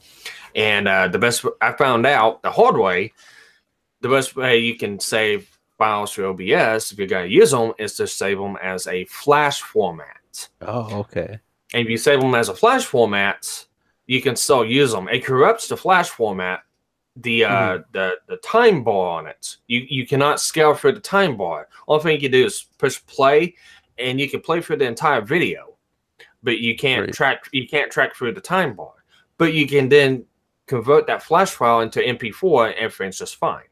And the best I found out the hard way, the best way you can save files through OBS if you're going to use them is to save them as a Flash format. Oh, okay. And if you save them as a Flash format, you can still use them. It corrupts the Flash format. The time bar on it, you cannot scale through the time bar. Only thing you can do is push play, and you can play through the entire video, but you can't track through the time bar. But you can then convert that Flash file into MP4, and everything's just fine.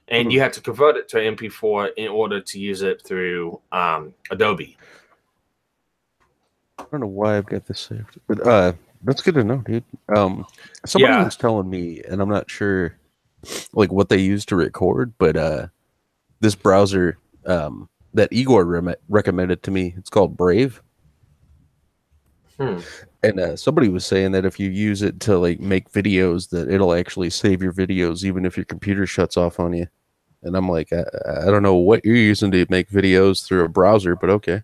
And you have to convert it to MP4 in order to use it through Adobe. I don't know why I've got this saved, but that's good to know, dude. Somebody was telling me, and I'm not sure like what they use to record, but this browser that Igor recommended to me, it's called Brave. And somebody was saying that if you use it to like make videos, that it'll actually save your videos even if your computer shuts off on you. And I'm like, I don't know what you're using to make videos through a browser, but okay.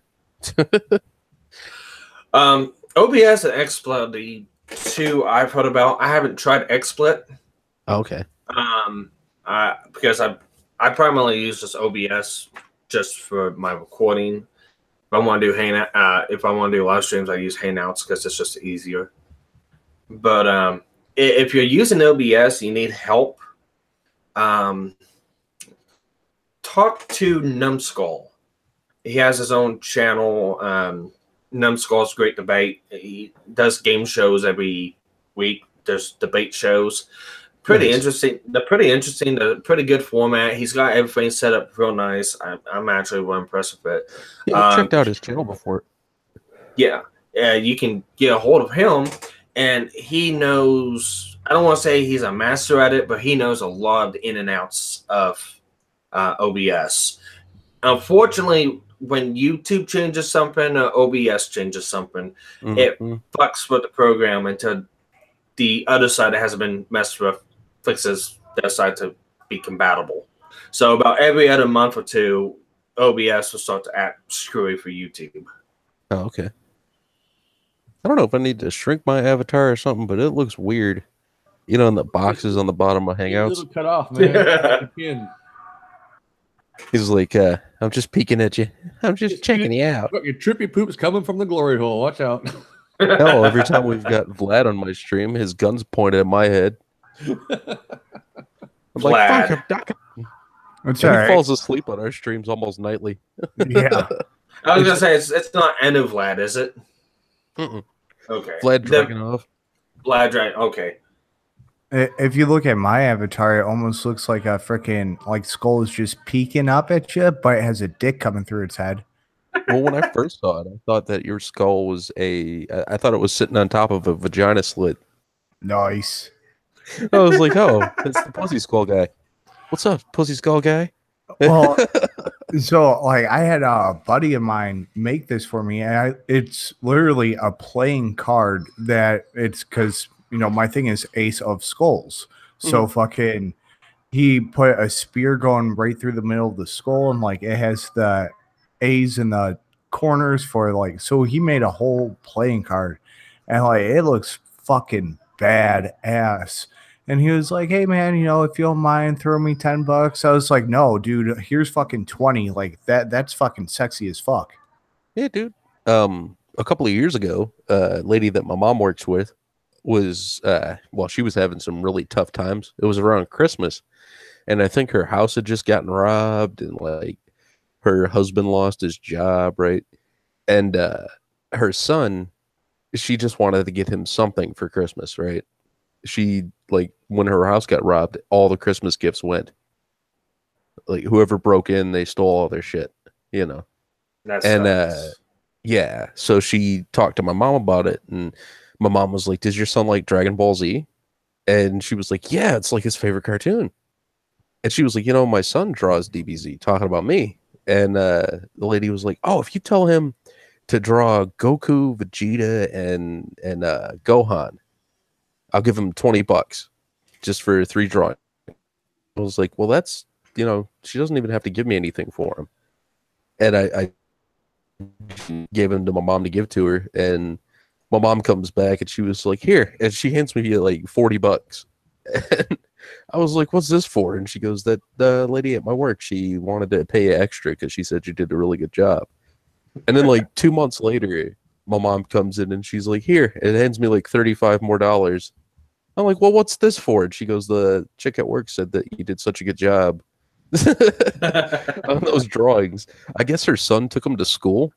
OBS and XSplit, the two I've heard about. I haven't tried XSplit. Okay. Because I primarily use just OBS just for my recording. If I want to do live streams, I use Hangouts because it's just easier. But if you're using OBS, you need help. Talk to Numbskull. He has his own channel. Numbskull's Great Debate. He does game shows every week. There's debate shows. Pretty interesting. They're pretty interesting. They're pretty good format. He's got everything set up real nice. I'm actually real impressed with it. Yeah, I checked out his channel before. Yeah, you can get a hold of him, and he knows. I don't want to say he's a master at it, but he knows a lot of the in and outs of OBS. Unfortunately, when YouTube changes something or OBS changes something, it fucks with the program until the other side that hasn't been messed with fixes their side to be compatible. So about every other month or two, OBS will start to act screwy for YouTube. Oh, okay. I don't know if I need to shrink my avatar or something, but it looks weird. You know, in the boxes on the bottom of Hangouts. A little cut off, man. He's like, I'm just peeking at you. I'm just checking you out. Your trippy poop's coming from the glory hole. Watch out. No, every time we've got Vlad on my stream, his gun's pointed at my head. I'm like, fuck him, Doc. It's He all right. falls asleep on our streams almost nightly. Yeah. I was gonna say it's not End of Vlad, is it? Mm-mm. Okay. Vlad dragging off. Vlad drag. Okay. If you look at my avatar, it almost looks like a freaking like skull is just peeking up at you, but it has a dick coming through its head. Well, when I first saw it, I thought that your skull was I thought it was sitting on top of a vagina slit. Nice. I was like, oh, it's the pussy skull guy. What's up, pussy skull guy? Well, so like I had a buddy of mine make this for me, and it's literally a playing card that it's because my thing is Ace of Skulls. So fucking he put a spear going right through the middle of the skull, and like it has the A's in the corners for like, so he made a whole playing card, and like it looks fucking badass. And he was like, hey man, if you don't mind, throw me $10. I was like, no, dude, here's fucking 20. Like that's fucking sexy as fuck. Yeah, dude. A couple of years ago, a lady that my mom works with was she was having some really tough times. It was around Christmas, and I think her house had just gotten robbed, and like her husband lost his job, right? And her son, she just wanted to get him something for Christmas, right? She, like, when her house got robbed, all the Christmas gifts went. Like, whoever broke in, they stole all their shit, That's yeah. So she talked to my mom about it, and my mom was like, does your son like Dragon Ball Z? And she was like, yeah, it's like his favorite cartoon. And she was like, my son draws DBZ, talking about me. And the lady was like, oh, if you tell him to draw Goku, Vegeta, and Gohan, I'll give him $20 just for 3 drawings. I was like, well, that's, she doesn't even have to give me anything for him. And I gave him to my mom to give to her. And my mom comes back and she was like, here. And she hands me like $40. And I was like, what's this for? And she goes, that the lady at my work, she wanted to pay you extra because she said you did a really good job. And then like 2 months later, my mom comes in and she's like, here, it hands me like $35 more. I'm like, well, what's this for? And she goes, the chick at work said that you did such a good job on those drawings. I guess her son took him to school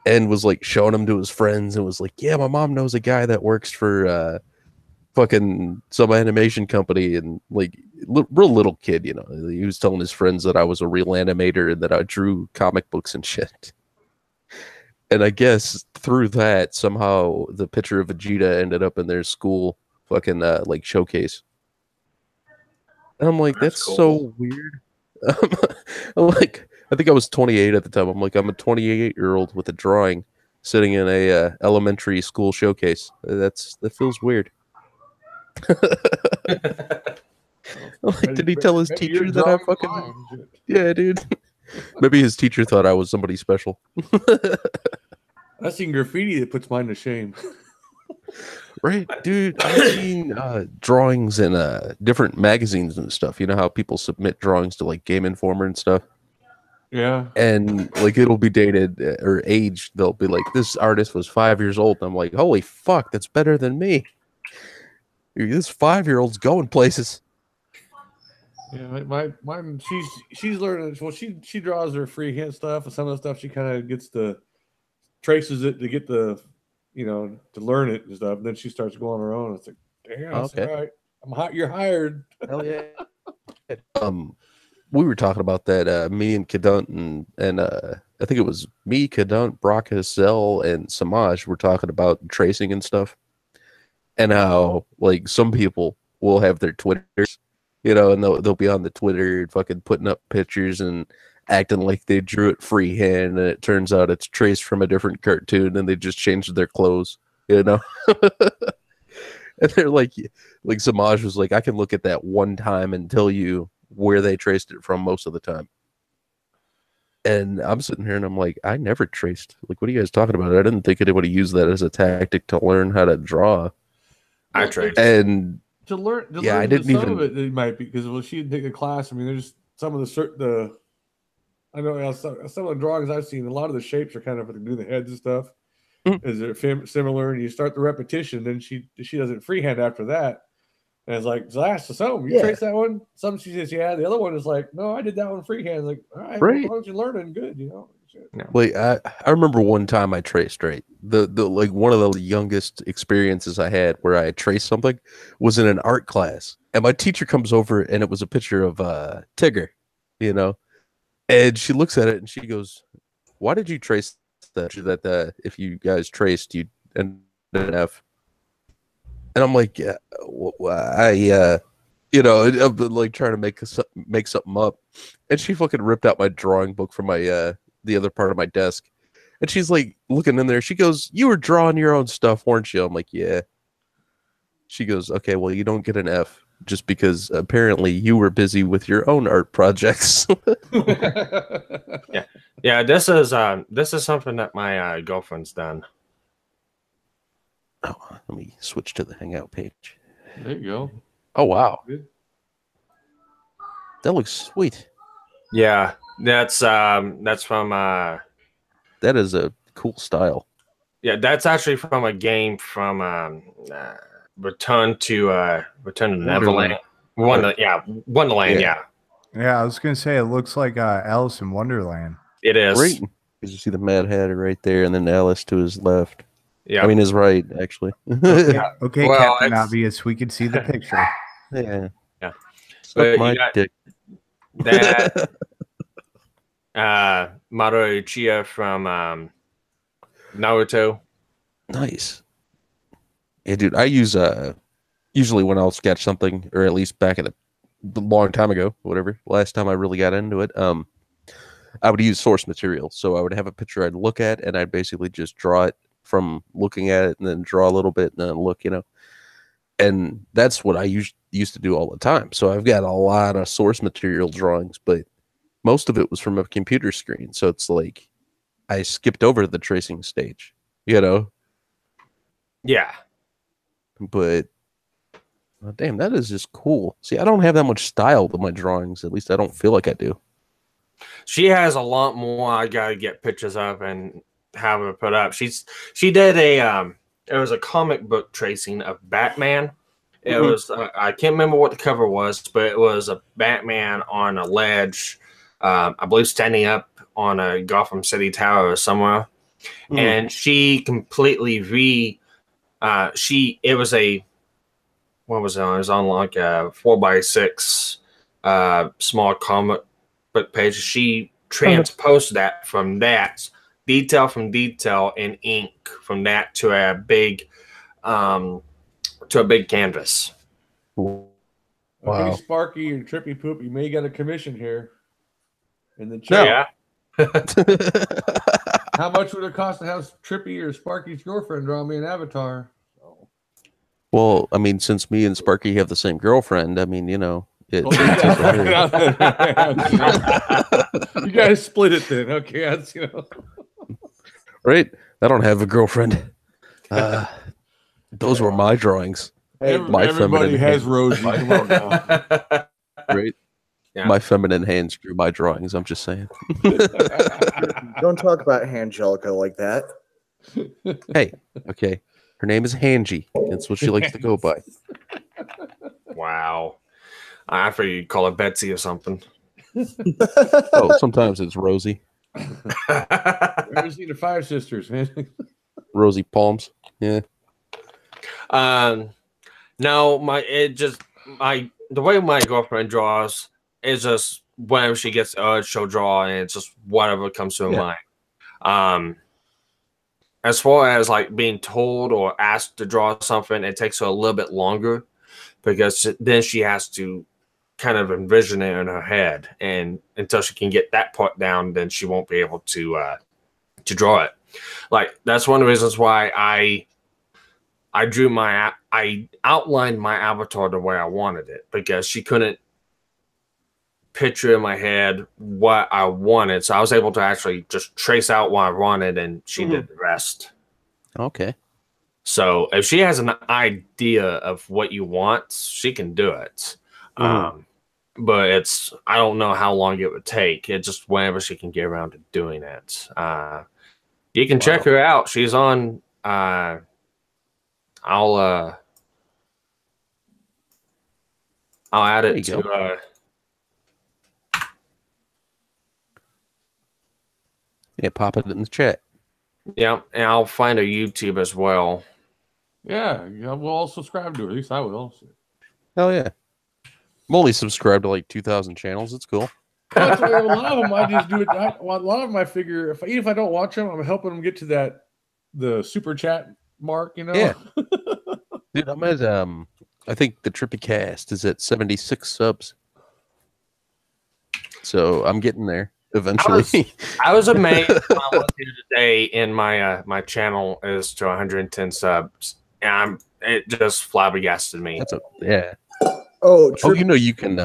and was like showing him to his friends and was like, yeah, my mom knows a guy that works for fucking some animation company. And like real little kid, he was telling his friends that I was a real animator and that I drew comic books and shit. And I guess through that, somehow the picture of Vegeta ended up in their school fucking like showcase. And I'm like, that's cool. So weird. I'm like, I think I was 28 at the time. I'm like, I'm a 28-year-old with a drawing sitting in a elementary school showcase. That feels weird. Like, did he tell his teacher that I fucking... Yeah, dude. Maybe his teacher thought I was somebody special. I've seen graffiti that puts mine to shame. Right, dude. I've seen drawings in different magazines and stuff. You know how people submit drawings to like Game Informer and stuff? Yeah. And like it'll be dated or aged. They'll be like, this artist was 5 years old. And I'm like, holy fuck, that's better than me. This 5-year-old's going places. Yeah, mine. She's learning. Well, she draws her freehand stuff, and some of the stuff she kind of gets traces it to get to learn it and stuff. And then she starts going on her own. It's like, damn, Okay. all right. I'm hot. You're hired. Hell yeah. We were talking about that. Me and Cadunt and I think it was me, Cadunt, Brock Hassel, and Samaj were talking about tracing and stuff, and how like some people will have their Twitters, and they'll be on the Twitter fucking putting up pictures and acting like they drew it freehand, and it turns out it's traced from a different cartoon, and they just changed their clothes, And they're like Samaj was like, I can look at that one time and tell you where they traced it from most of the time. And I'm sitting here and I'm like, I never traced. Like, what are you guys talking about? I didn't think anybody used that as a tactic to learn how to draw. I traced. And to learn. I didn't even. Of it might be because she'd take a class. I mean, there's some of the. I know some of the drawings I've seen. A lot of the shapes are kind of like do the heads and stuff. Is they're similar, and you start the repetition. Then she does it freehand after that. And it's like, so I asked some, you trace that one? Some she says, yeah. The other one is like, no, I did that one freehand. Like, all right, well, as long as you're learning, good, Yeah. Like I remember one time I traced right. The like one of the youngest experiences I had where I traced something was in an art class, and my teacher comes over and it was a picture of Tigger, and she looks at it and she goes, "Why did you trace that? That if you guys traced, you'd end an F." And I'm like, yeah, I'm like trying to make something up, and she fucking ripped out my drawing book from my the other part of my desk, and she's like looking in there. She goes, "You were drawing your own stuff, weren't you?" I'm like, "Yeah." She goes, "Okay, well, you don't get an F just because apparently you were busy with your own art projects." Yeah. This is something that my girlfriend's done. Oh, let me switch to the Hangout page. There you go. Oh, wow. Good. That looks sweet. Yeah, that's from that is a cool style. Yeah, that's actually from a game from Return to Neverland. Wonderland, yeah. Yeah, I was gonna say it looks like Alice in Wonderland. It is. Great. Because you see the Mad Hatter right there, and then Alice to his left. Yeah, I mean his right, actually. Okay, Well, Captain Obvious, we can see the picture. Yeah. But my you got dick. that Maru Uchiha from Naruto. Nice. Yeah, dude, I use usually when I'll sketch something, or at least back in a long time ago, whatever, last time I really got into it, I would use source material. So I would have a picture I'd look at, and I'd basically just draw it from looking at it, and then draw a little bit, and then look, and that's what I used to do all the time. So I've got a lot of source material drawings, but most of it was from a computer screen. So it's like I skipped over the tracing stage, Yeah. But damn, that is just cool. See, I don't have that much style with my drawings. At least I don't feel like I do. She has a lot more. I gotta get pictures of and have her put up. She did it was a comic book tracing of Batman. It was I can't remember what the cover was, but it was a Batman on a ledge, I believe standing up on a Gotham City tower or somewhere, and she completely it was a what was it on? It was on like a 4x6 small comic book page. She transposed that from that detail in ink from that to a big canvas. Wow. Okay, Sparky and Trippy Poop, you may get a commission here in the chat. Yeah. How much would it cost to have Trippy or Sparky's girlfriend draw me an avatar? Well, I mean, since me and Sparky have the same girlfriend, I mean, it. You guys split it then, okay? That's, Right? I don't have a girlfriend. Those were my drawings. Everybody has Rosie. Come on now. Right? Yeah. My feminine hands drew my drawings. I'm just saying. Don't talk about Angelica like that. Hey, okay. Her name is Hanji. That's what she likes to go by. Wow. I figured you'd call her Betsy or something. Oh, sometimes it's Rosie. Ever seen the Five Sisters, man? Rosie Palms. Yeah. No, the way my girlfriend draws is just whenever she gets urged, she'll draw, and it's just whatever comes to her mind. As far as like being told or asked to draw something, it takes her a little bit longer because then she has to kind of envision it in her head, and until she can get that part down, then she won't be able to draw it. Like that's one of the reasons why I outlined my avatar the way I wanted it, because she couldn't picture in my head what I wanted. So I was able to actually just trace out what I wanted, and she did the rest. Okay. So if she has an idea of what you want, she can do it. But I don't know how long it would take. It's just whenever she can get around to doing it. You can check her out. She's on, I'll add it to, yeah, pop it in the chat. Yeah, and I'll find her YouTube as well. Yeah, we'll all subscribe to her. At least I will. Hell yeah. I'm only subscribed to like 2,000 channels. It's cool. Well, a lot of them I just do it. A lot of them I figure even if I don't watch them, I'm helping them get to the super chat mark. You know. Yeah. Dude, I'm at I think the Trippy Cast is at 76 subs. So I'm getting there eventually. I was amazed when I looked here today in my my channel is to 110 subs, and it just flabbergasted me. Yeah. Oh, you know you can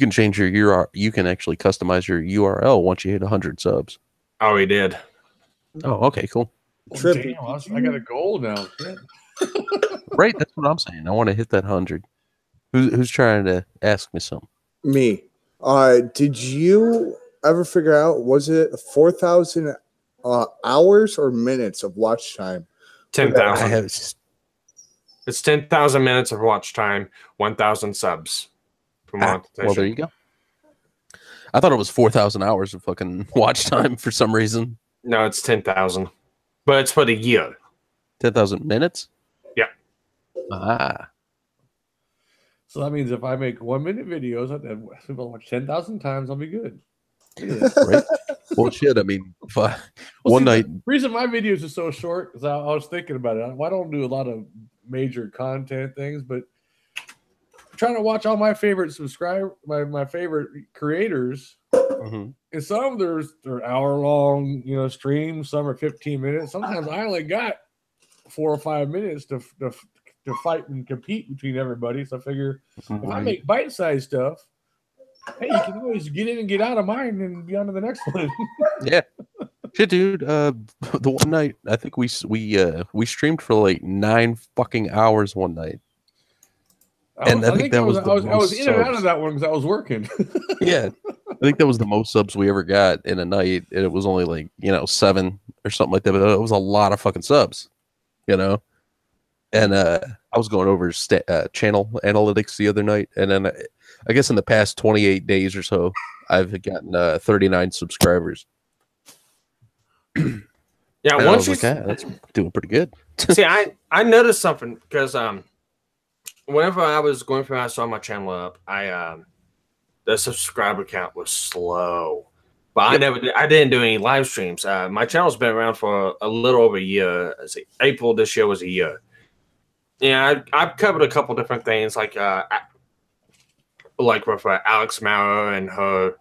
change your URL. You can actually customize your URL once you hit 100 subs. Oh, he did. Oh, okay, cool. Damn, I got a goal now. Right, that's what I'm saying. I want to hit that 100. Who's trying to ask me something? Me. Did you ever figure out, was it 4,000 hours or minutes of watch time? 10,000. It's 10,000 minutes of watch time, 1,000 subs. Well, there you go. I thought it was 4,000 hours of fucking watch time for some reason. No, it's 10,000. But it's for the year. 10,000 minutes? Yeah. So that means if I make 1 minute videos, if I watch 10,000 times, I'll be good. Right? Well, shit. I mean, one night. The reason my videos are so short is I was thinking about it. I don't do a lot of major content things, but I'm trying to watch all my favorite my favorite creators. And some they're hour long, streams. Some are 15 minutes. Sometimes I only got 4 or 5 minutes to fight and compete between everybody. So I figure if I make bite-sized stuff, hey, you can always get in and get out of mine and be on to the next one. Yeah. Shit, dude. The one night I think we streamed for like 9 fucking hours one night. I think that was I was in and out of that one because I was working. Yeah. I think that was the most subs we ever got in a night, and it was only like 7 or something like that. But it was a lot of fucking subs, And I was going over channel analytics the other night, and then I guess in the past 28 days or so, I've gotten 39 subscribers. Yeah, and once that's doing pretty good. See, I noticed something because whenever I was going through, I saw my channel up. The subscriber count was slow, but I didn't do any live streams. My channel's been around for a little over a year. April this year was a year. Yeah, I've covered a couple different things, like with Alex Maurer and her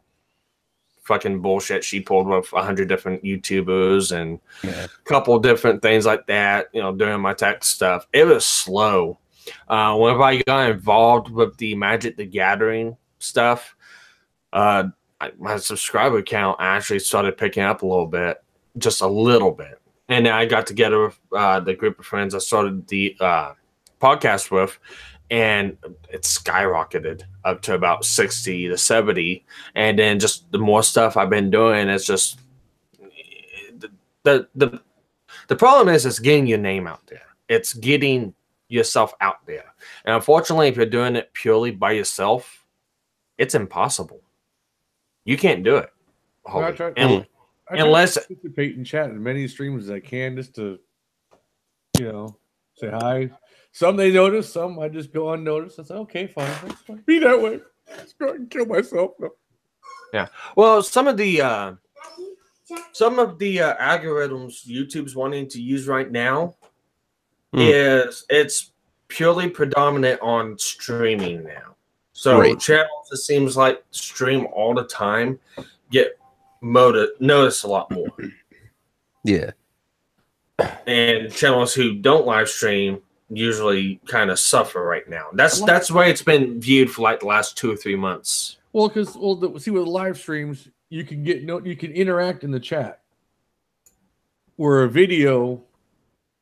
fucking bullshit she pulled with 100 different YouTubers and a couple different things like that. Doing my tech stuff, it was slow. Whenever I got involved with the Magic the Gathering stuff, my subscriber count actually started picking up a little bit, just a little bit. And then I got together with the group of friends I started the podcast with, and it's skyrocketed up to about 60 to 70. And then just the more stuff I've been doing, it's just the problem is it's getting your name out there. It's getting yourself out there. And unfortunately, if you're doing it purely by yourself, it's impossible. You can't do it. Well, I try Unless to participate in chat as many streams as I can, just to, say hi. Some they notice, some I just go unnoticed. I say, okay, fine, that's fine. Be that way. Let's go and kill myself. No. Yeah. Well, some of the algorithms YouTube's wanting to use right now is it's purely predominant on streaming now. So channels, it seems like stream all the time, get noticed a lot more. Yeah. And channels who don't live stream usually kind of suffer right now. That's the way it's been viewed for like the last 2 or 3 months. Well, because see, with live streams, you can you can interact in the chat. Where a video,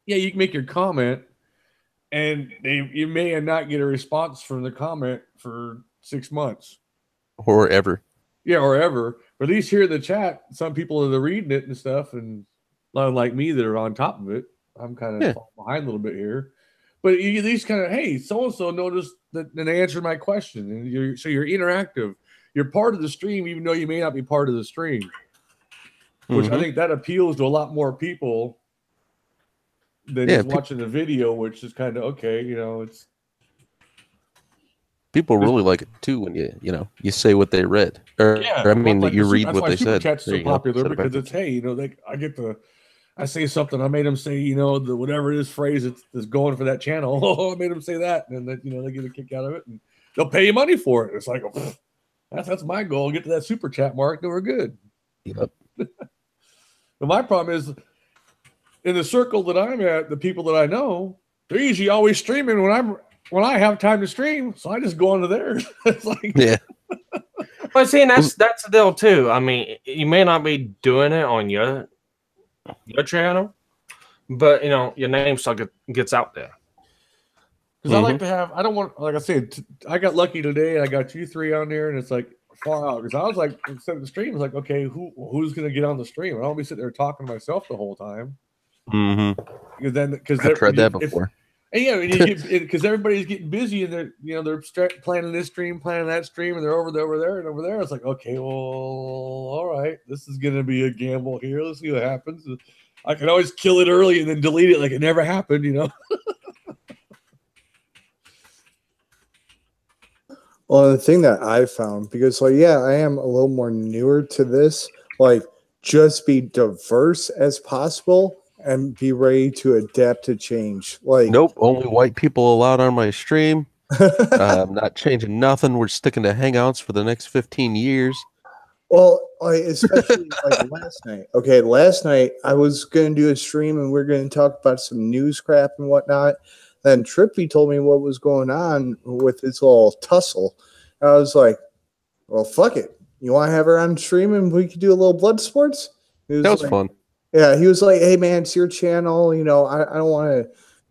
you can make your comment, and you may not get a response from the comment for 6 months, or ever. Yeah, or ever. But at least here in the chat, some people are reading it and stuff, and a lot like me that are on top of it. I'm kind of falling behind a little bit here. But you at least kind of, hey, so-and-so noticed that and they answered my question. And you're interactive. You're part of the stream, even though you may not be part of the stream. Which I think that appeals to a lot more people than just watching the video, which is kind of, okay, it's... People really like it, too, when you say what they read. Or I mean, like you read what they Super said. Chat's so popular because it's, hey, I say something, I made them say, the whatever it is phrase that's going for that channel. Oh, I made them say that. And then, they get a kick out of it and they'll pay you money for it. It's like, that's my goal. Get to that Super Chat mark and we're good. Yep. But my problem is in the circle that I'm at, the people that I know, they're usually always streaming when I have time to stream. So I just go onto there. It's like, yeah. But see, and that's the deal too. I mean, you may not be doing it on your channel, but your name still gets out there. Because I like to have, I don't want, like I said, I got lucky today. I got 2-3 on there, and it's like far out. Because I was like, instead of the stream, I was like, okay, who's going to get on the stream? I don't be sitting there talking to myself the whole time. Because I've tried that before. Because everybody's getting busy and they're planning this stream, planning that stream, and they're over there and over there. It's like, okay, well, all right, this is gonna be a gamble here. Let's see what happens. I can always kill it early and then delete it like it never happened, Well, the thing that I found, because I am a little more newer to this, just be diverse as possible. And be ready to adapt to change. Nope, only white people allowed on my stream. I'm not changing nothing. We're sticking to Hangouts for the next 15 years. Well, especially last night. Okay, last night I was going to do a stream and we're going to talk about some news crap and whatnot. Then Trippy told me what was going on with this little tussle. And I was like, well, fuck it. You want to have her on stream and we could do a little blood sports? That was fun. Yeah, he was like, hey, man, it's your channel. I don't want to.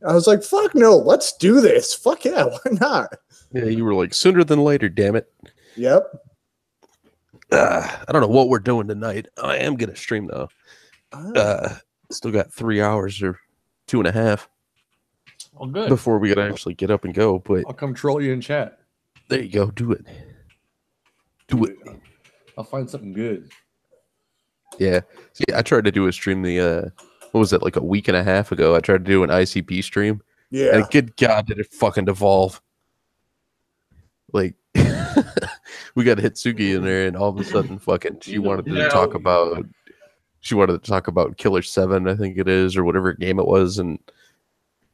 I was like, fuck no, let's do this. Fuck yeah, why not? Yeah, you were like, sooner than later, damn it. Yep. I don't know what we're doing tonight. I am going to stream, though. Still got 3 hours or 2.5. Oh, good. Before we could actually get up and go. But I'll come troll you in chat. There you go. Do it. Do it. I'll find something good. Yeah. See, I tried to do a stream what was it, like a week and a half ago? I tried to do an ICP stream. Yeah. And good God, did it fucking devolve. Like, we got Hitsugi in there, and all of a sudden, fucking, she wanted to talk about Killer 7, I think it is, or whatever game it was, and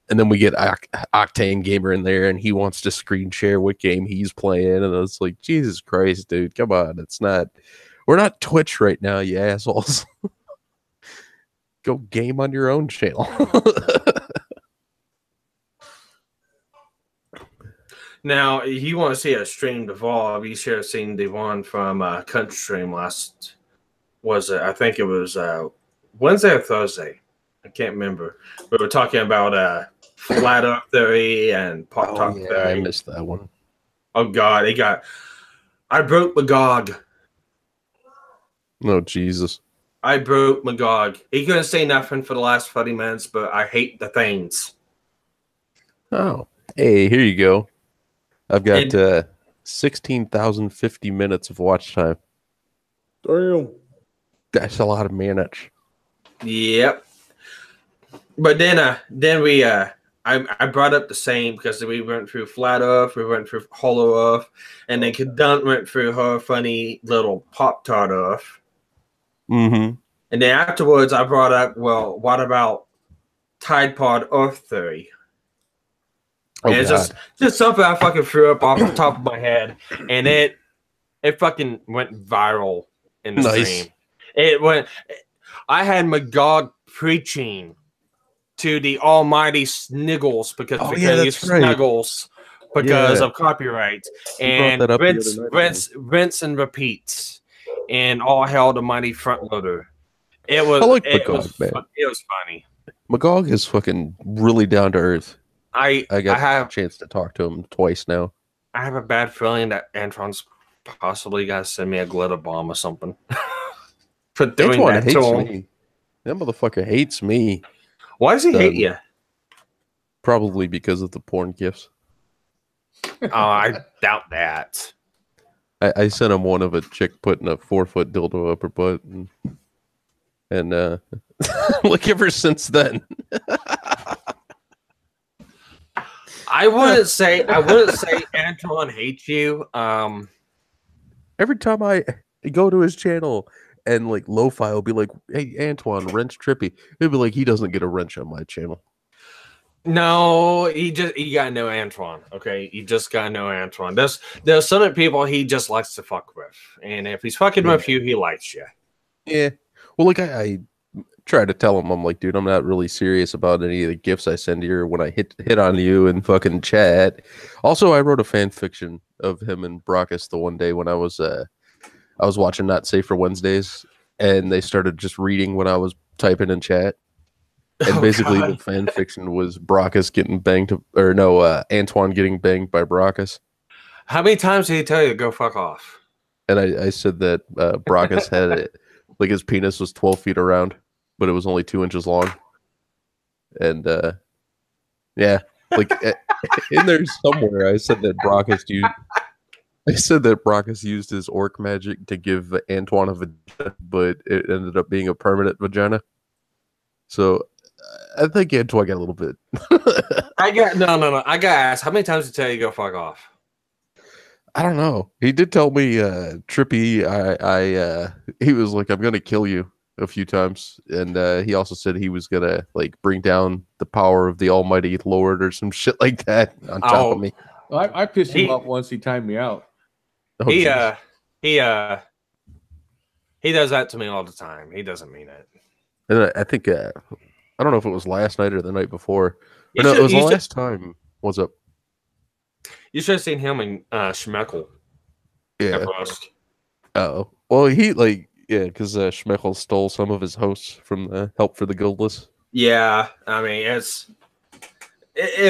then we get Octane Gamer in there, and he wants to screen share what game he's playing, and it's like, Jesus Christ, dude, come on, we're not Twitch right now, you assholes. Go game on your own channel. Now, if you want to see a stream devolve, you should have seen the one from Country Stream I think it was Wednesday or Thursday. I can't remember. We were talking about Flat Earth Theory and Pop Talk yeah, Theory. I missed that one. Oh God, I broke Magog. Oh Jesus. I broke Magog. He couldn't say nothing for the last 30 minutes, but I hate the things. Oh, hey, here you go. I've got And- 16,050 minutes of watch time. Damn. That's a lot of minutes. Yep. But then we I brought up the same because we went through Flat Earth, we went through Hollow Earth, and then Kadant went through her funny little Pop-Tart Earth. Mm-hmm. And then afterwards I brought up, well, what about Tide Pod Earth Theory? Oh, And it's God. just something I fucking threw up off the top of my head, and it fucking went viral in the Nice. stream. It went. I had Magog preaching to the almighty Sniggles because Oh, we yeah, couldn't use that's right. Snuggles because Yeah. of copyright, You brought and that up the rinse, other night, rinse, and repeats, and all hell the mighty front loader. It was. I like it Magog, was. man. It was funny. Magog is fucking really down to earth. I I have a chance to talk to him twice now. I have a bad feeling that Antoine's possibly gonna send me a glitter bomb or something for doing Antoine that hates to him. me. That motherfucker hates me. Why does he hate you? Probably because of the porn gifts. Oh, I doubt that. I sent him one of a chick putting a 4-foot dildo up her butt, and like ever since then. I wouldn't say Antoine hates you. Every time I go to his channel and like Lo-Fi will be like, "Hey Antoine, wrench Trippy," he'll be like, "He doesn't get a wrench on my channel." No, you gotta know Antoine. Okay, you just gotta know Antoine. There's certain people he just likes to fuck with, and if he's fucking with you, he likes you. Yeah. Well, like I try to tell him, I'm like, dude, I'm not really serious about any of the gifts I send you or when I hit on you and fucking chat. Also, I wrote a fan fiction of him and Brockus the one day when I was watching Not Safe for Wednesdays, and they started just reading what I was typing in chat. And basically the fan fiction was Brockus getting banged Antoine getting banged by Brockus. How many times did he tell you to go fuck off? And I said that Brockus had it like his penis was 12 feet around, but it was only 2 inches long. And yeah, like in there somewhere, I said that Brockus used his orc magic to give Antoine a vagina, but it ended up being a permanent vagina. So I think Antoine got a little bit. No. I got asked, how many times did he tell you to go fuck off? I don't know. He did tell me, Trippy, he was like, "I'm gonna kill you" a few times, and he also said he was gonna like bring down the power of the Almighty Lord or some shit like that on top of me. Well, I pissed him off once. He timed me out. Oh, he geez. he does that to me all the time. He doesn't mean it. And I think I don't know if it was last night or the night before. You Or no, should- it was the you should- last time. What's up? You should have seen him and Schmeckel Yeah. at first. Oh, well, because Schmeichel stole some of his hosts from the Help for the Guildless. Yeah, I mean it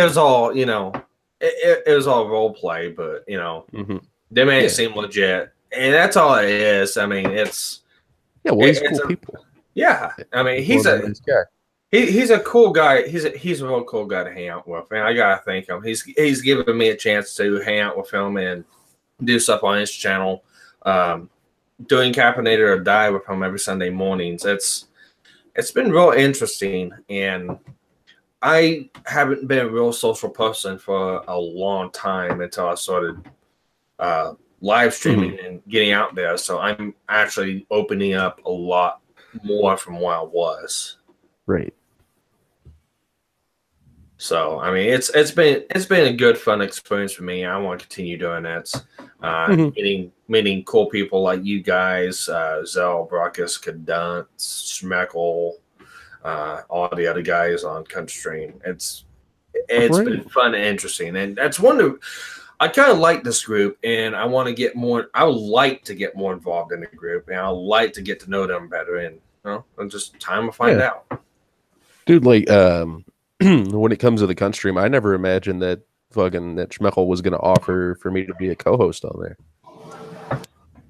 was all, it was all role play, but Mm-hmm. they made Yeah. it seem legit, and that's all it is. I mean, it's Yeah, well, he's It's cool a- people. yeah. I mean, he's Well, a nice guy. he's a cool guy. He's a real cool guy to hang out with, and I gotta thank him. He's given me a chance to hang out with him and do stuff on his channel. Doing Capinator or Die with him every Sunday mornings. It's been real interesting, and I haven't been a real social person for a long time until I started live streaming and getting out there. So I'm actually opening up a lot more from what I was. Right. So I mean, it's been a good fun experience for me. I want to continue doing it. Meeting cool people like you guys, Zell, Brockus, Kadant, Schmeckel, all the other guys on Country Stream. It's been fun and interesting, and that's I kind of like this group, and I want to get more. I would like to get more involved in the group, and I would like to get to know them better. And it's just time to find out. Dude, like, when it comes to the cunt stream, I never imagined that Schmeckel was going to offer for me to be a co-host on there.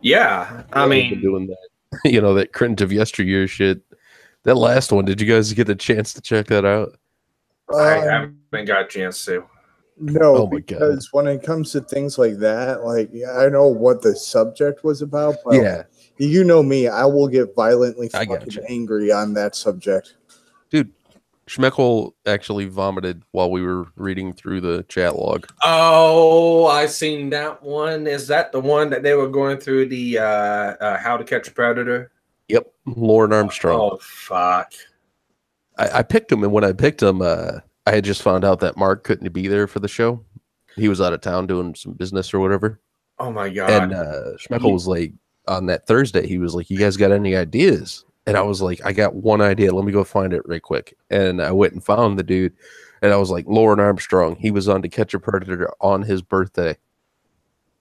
Yeah, I I've mean, been doing that, that cringe of yesteryear shit. That last one, did you guys get a chance to check that out? I haven't got a chance to. No, Oh my because when it comes to things like that, like I know what the subject was about, but Yeah, you know me, I will get violently I fucking gotcha. angry on that subject. dude. Schmeckel actually vomited while we were reading through the chat log. Oh, I seen that one. Is that the one that they were going through the How to Catch a Predator? Yep, Lauren Armstrong. Oh fuck! I picked him, and when I picked him, I had just found out that Mark couldn't be there for the show. He was out of town doing some business or whatever. Oh my god! And Schmeckel was like, on that Thursday, he was like, "You guys got any ideas?" And I was like, "I got one idea. Let me go find it right quick." And I went and found the dude, and I was like, "Lauren Armstrong. He was on To Catch a Predator on his birthday."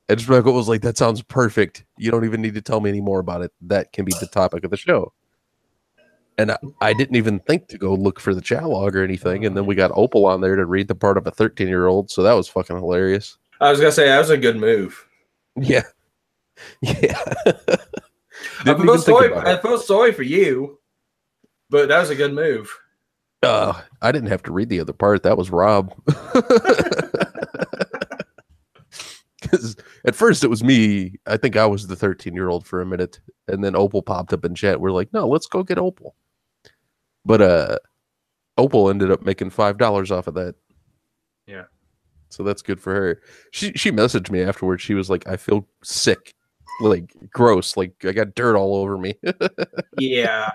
And Schmeckel was like, "That sounds perfect. You don't even need to tell me any more about it. That can be the topic of the show." And I didn't even think to go look for the chat log or anything. And then we got Opal on there to read the part of a 13-year-old. So that was fucking hilarious. I was gonna say that was a good move. Yeah. Yeah. I feel sorry for you, but that was a good move. I didn't have to read the other part. That was Rob. Because at first it was me. I think I was the 13-year-old for a minute. And then Opal popped up in chat. We're like, no, let's go get Opal. But Opal ended up making $5 off of that. Yeah. So that's good for her. She messaged me afterwards. She was like, I feel sick. Like gross. Like I got dirt all over me. Yeah.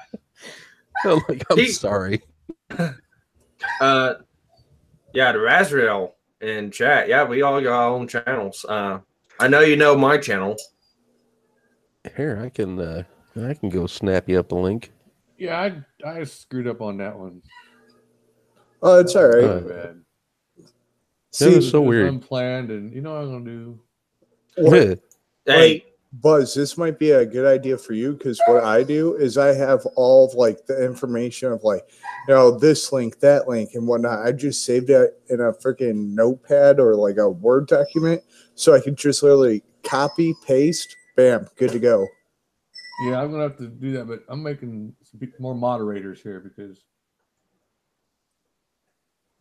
I'm like, I'm sorry. Yeah, the Razrael in chat. Yeah, we all got our own channels. I know you know my channel. Here, I can go snap you up a link. Yeah, I screwed up on that one. Oh, it's all right. Bad. See, it was so weird. Unplanned, and you know what I'm gonna do. What, Hey, Buzz, this might be a good idea for you because what I do is I have all of like the information of like, this link, that link, and whatnot. I just saved it in a freaking notepad or like a Word document, so I can just literally copy, paste, bam, good to go. Yeah, I'm gonna have to do that, but I'm making some more moderators here because.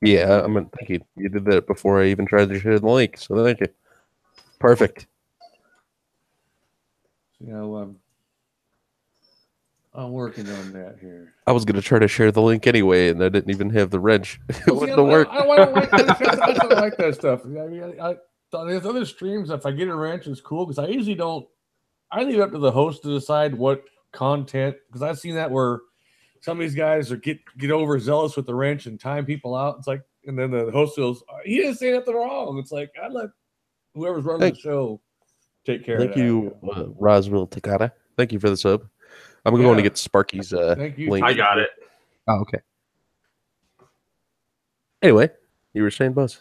Yeah, I mean, thank you. You did that before I even tried to share the link, so thank you. Perfect. I'm working on that here. I was going to try to share the link anyway, and I didn't even have the wrench. It wouldn't work. I don't like that. I don't like that stuff. I mean, there's other streams. If I get a wrench, it's cool because I usually don't. I leave it up to the host to decide what content, because I've seen that where some of these guys are get overzealous with the wrench and time people out. It's like, and then the host goes, "He didn't say nothing wrong." It's like, I let whoever's running the show take care of that. Thank you, Roswell Takata. Thank you for the sub. I'm going to get Sparky's Thank you. link. I got it. Oh, okay. Anyway, you were saying, Buzz?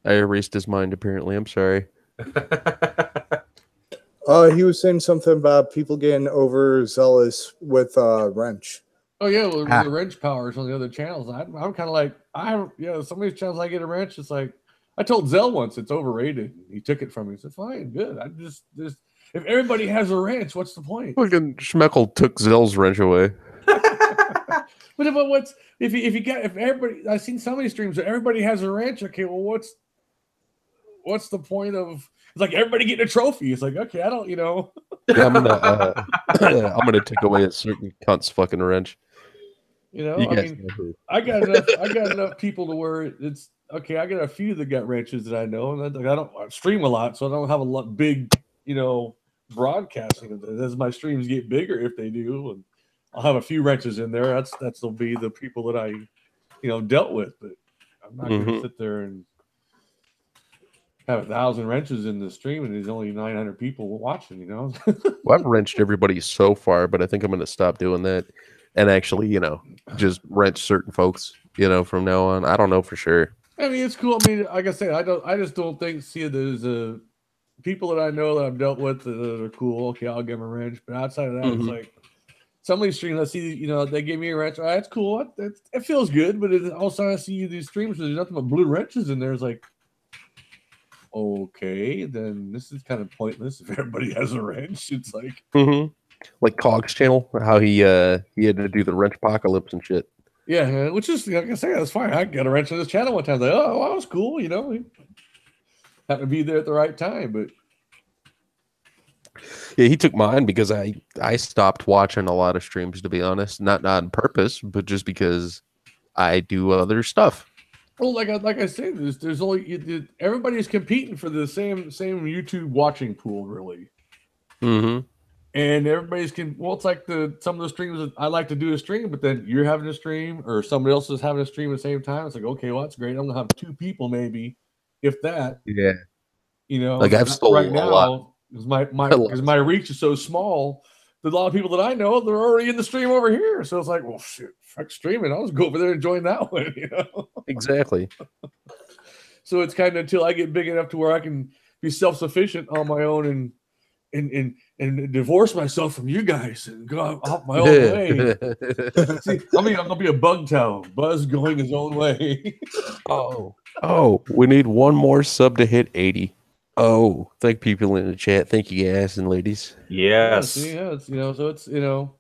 I erased his mind, apparently. I'm sorry. He was saying something about people getting overzealous with wrench. Oh yeah, well, the wrench powers on the other channels. I'm kind of like some of these channels I get a wrench. It's like I told Zell once it's overrated. He took it from me. He said, "Fine, good. I just if everybody has a wrench, what's the point?" Fucking Schmeckel took Zell's wrench away. But if everybody, I've seen so many streams that everybody has a wrench. Okay, well, what's the point of? It's like everybody getting a trophy. It's like, okay, I don't, Yeah, I'm gonna take away a certain cunt's fucking wrench. I got enough people to where it's okay. I got a few that got wrenches that I know, and I don't stream a lot, so I don't have a lot big, broadcasting of this. As my streams get bigger, if they do, and I'll have a few wrenches in there. That'll be the people that I, dealt with. But I'm not going to sit there and have 1,000 wrenches in the stream, and there's only 900 people watching. Well, I've wrenched everybody so far, but I think I'm going to stop doing that and actually, just wrench certain folks, from now on. I don't know for sure. I mean, it's cool. I mean, like I said, I just don't see it as people that I know that I've dealt with that are cool. Okay, I'll give them a wrench. But outside of that, it's like some of these streams I see, you know, they give me a wrench. That's cool. It feels good, but all of a sudden I see these streams where there's nothing but blue wrenches in there. It's like, okay, then this is kind of pointless if everybody has a wrench. It's like, like Cog's channel, how he had to do the wrench apocalypse and shit. yeah, which is like I say, that's fine. I got a wrench on this channel one time. Like, oh, that was cool. You know, happened to be there at the right time, but. Yeah, he took mine because I stopped watching a lot of streams, to be honest. Not on purpose, but just because I do other stuff. Well, like I said, there's only everybody's competing for the same YouTube watching pool, really. Mm-hmm. And everybody's it's like some of the streams that I like to do a stream, but then you're having a stream or somebody else is having a stream at the same time. It's like, okay, well, that's great. I'm gonna have 2 people maybe, if that. Yeah. You know, like I've stolen a lot. Because my reach is so small, that a lot of people that I know, they're already in the stream over here. So it's like, well, shit, fuck streaming. I'll just go over there and join that one, you know? Exactly. So it's kind of until I get big enough to where I can be self-sufficient on my own and divorce myself from you guys and go off my own way. See, I'm gonna be a bug towel, Buzz going his own way. Oh, we need one more sub to hit 80. Oh, thank people in the chat. Thank you guys and ladies. Yes. Yeah, it's, you know, so it's, you know,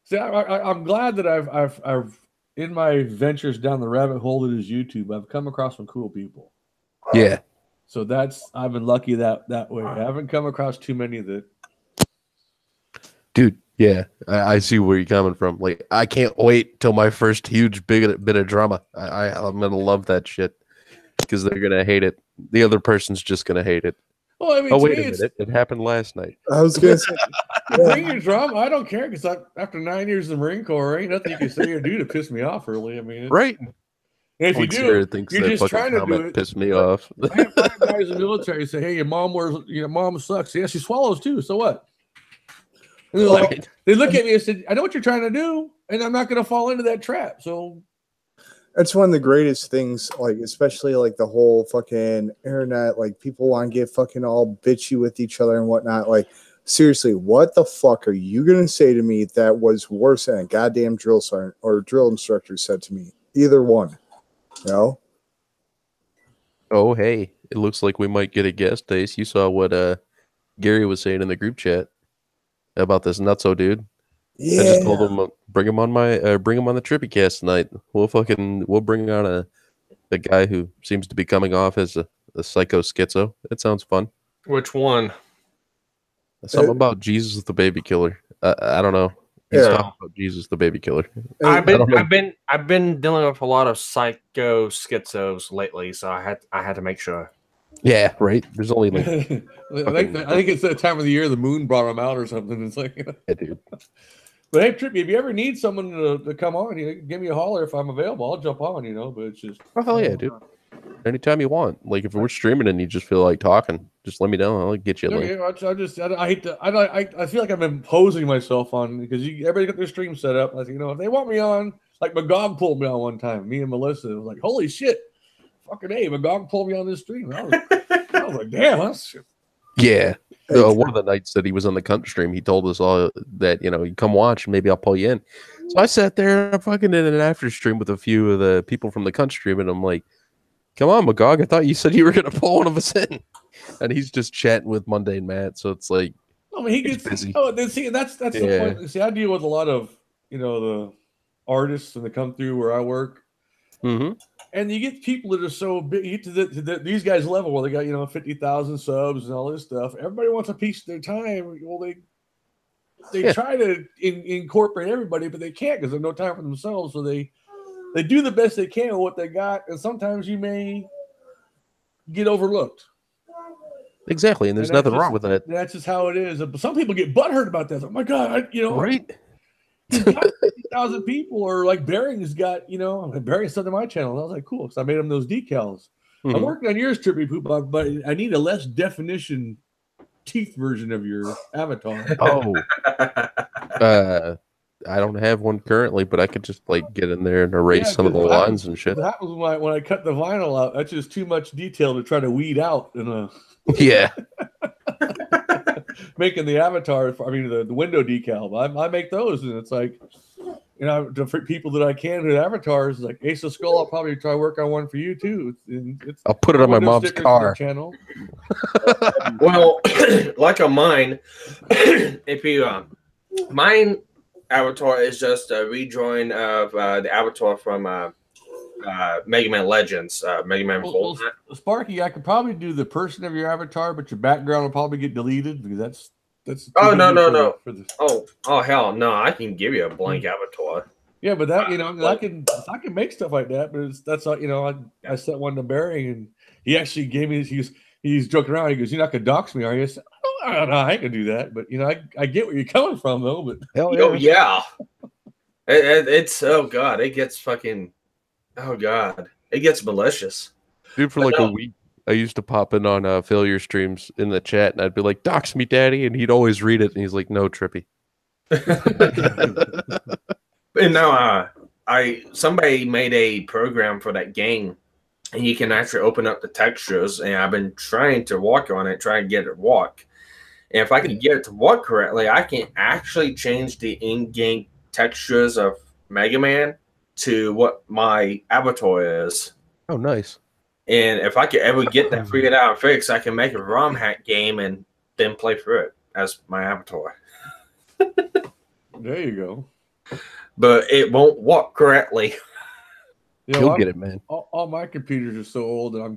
see, I'm glad that I've in my ventures down the rabbit hole that is YouTube, I've come across some cool people. Yeah. So I've been lucky that way. I haven't come across too many that. Dude, yeah, I see where you're coming from. Like, I can't wait till my first huge big bit of drama. I'm gonna love that shit because they're gonna hate it. The other person's just gonna hate it. Well, I mean, oh wait a minute, it happened last night. I was gonna say, bring your drama. I don't care because after 9 years in the Marine Corps, ain't nothing you can say or do to piss me off. Really, I mean, right. If you do, you're just trying to do it. Piss me off. I have 5 guys in the military say, "Hey, your mom sucks." Yeah, she swallows too. So what? And they're like, they look at me and said, "I know what you're trying to do, and I'm not going to fall into that trap." So that's one of the greatest things, like especially like the whole fucking internet, like people want to get fucking all bitchy with each other and whatnot. Like, seriously, what the fuck are you gonna say to me that was worse than a goddamn drill sergeant or drill instructor said to me? Either one, you know? Oh, hey, it looks like we might get a guest, Ace. You saw what Gary was saying in the group chat about this nutso dude. Yeah. I just told him bring him on the Trippy Cast tonight. We'll bring on a guy who seems to be coming off as a psycho schizo. It sounds fun. Which one? Something about Jesus the baby killer. I don't know. He's talking about Jesus the baby killer. I've been dealing with a lot of psycho schizos lately, so I had to make sure. Yeah, right. There's only like I think it's that time of the year the moon brought him out or something. It's like, yeah, dude. But hey, Trippy, if you ever need someone to come on, give me a holler if I'm available. I'll jump on, But it's just hell yeah, dude. Anytime you want. Like if we're streaming and you just feel like talking, just let me know. I'll get you a link. I feel like I'm imposing myself on because everybody got their stream set up. I think if they want me on, like Magog pulled me on one time. Me and Melissa was like, holy shit, fucking A, Magog pulled me on this stream. I was like, damn, that's yeah. One of the nights that he was on the cunt stream, he told us all that, you come watch and maybe I'll pull you in. So I sat there and I'm fucking in an after stream with a few of the people from the cunt stream, and I'm like, come on, Magog, I thought you said you were going to pull one of us in. And he's just chatting with Mundane Matt, so it's like, I mean, he gets busy. Oh, see, that's the point. See, I deal with a lot of, the artists and they come through where I work. Mm-hmm. And you get people that are so big, you get to these guys' level where they got 50,000 subs and all this stuff. Everybody wants a piece of their time. Well, they try to incorporate everybody, but they can't because they have no time for themselves. So they do the best they can with what they got, and sometimes you may get overlooked. Exactly, and there's nothing wrong with that. That's just how it is. But some people get butthurt about that. Oh my god, right? He's got 50,000 people, or like Bearing's got, Bearing stuff on my channel. And I was like, cool, because I made him those decals. Mm-hmm. I'm working on yours, Trippy Poop, but I need a less definition teeth version of your avatar. Oh, I don't have one currently, but I could just get in there and erase some of the lines and shit. That was when I cut the vinyl out. That's just too much detail to try to weed out in a. Yeah. making the avatar. I mean, the window decal. I make those, and it's like, different people that I can do avatars. Like Ace of Skull, I'll probably try to work on one for you too. I'll put it on my mom's car. Channel. Well, like on mine, if you mine avatar is just a rejoin of the avatar from Mega Man Legends, Mega Man 4. Well, Sparky, I could probably do the person of your avatar, but your background will probably get deleted because that's. Oh no. Oh hell no! I can give you a blank avatar. Yeah, but that I can make stuff like that. But that's not I sent one to Barry and he actually gave me he's joking around. He goes, "You're not gonna dox me, are you?" I said, "Oh, no, I ain't gonna do that." But I get where you're coming from though. But yeah. It's oh god, it gets fucking oh god, it gets malicious, dude. For like a week, I used to pop in on failure streams in the chat, and I'd be like, "Dox me, daddy," and he'd always read it, and he's like, "No, Trippy." And now somebody made a program for that game, and you can actually open up the textures, and I've been trying to work on it, trying to get it to work. And if I can get it to work correctly, I can actually change the in-game textures of Mega Man to what my avatar is. Oh, nice. And if I could ever get that figured out and fixed, I can make a ROM hack game and then play through it as my avatar. There you go. But it won't work correctly. You'll get it, man. All my computers are so old that I'm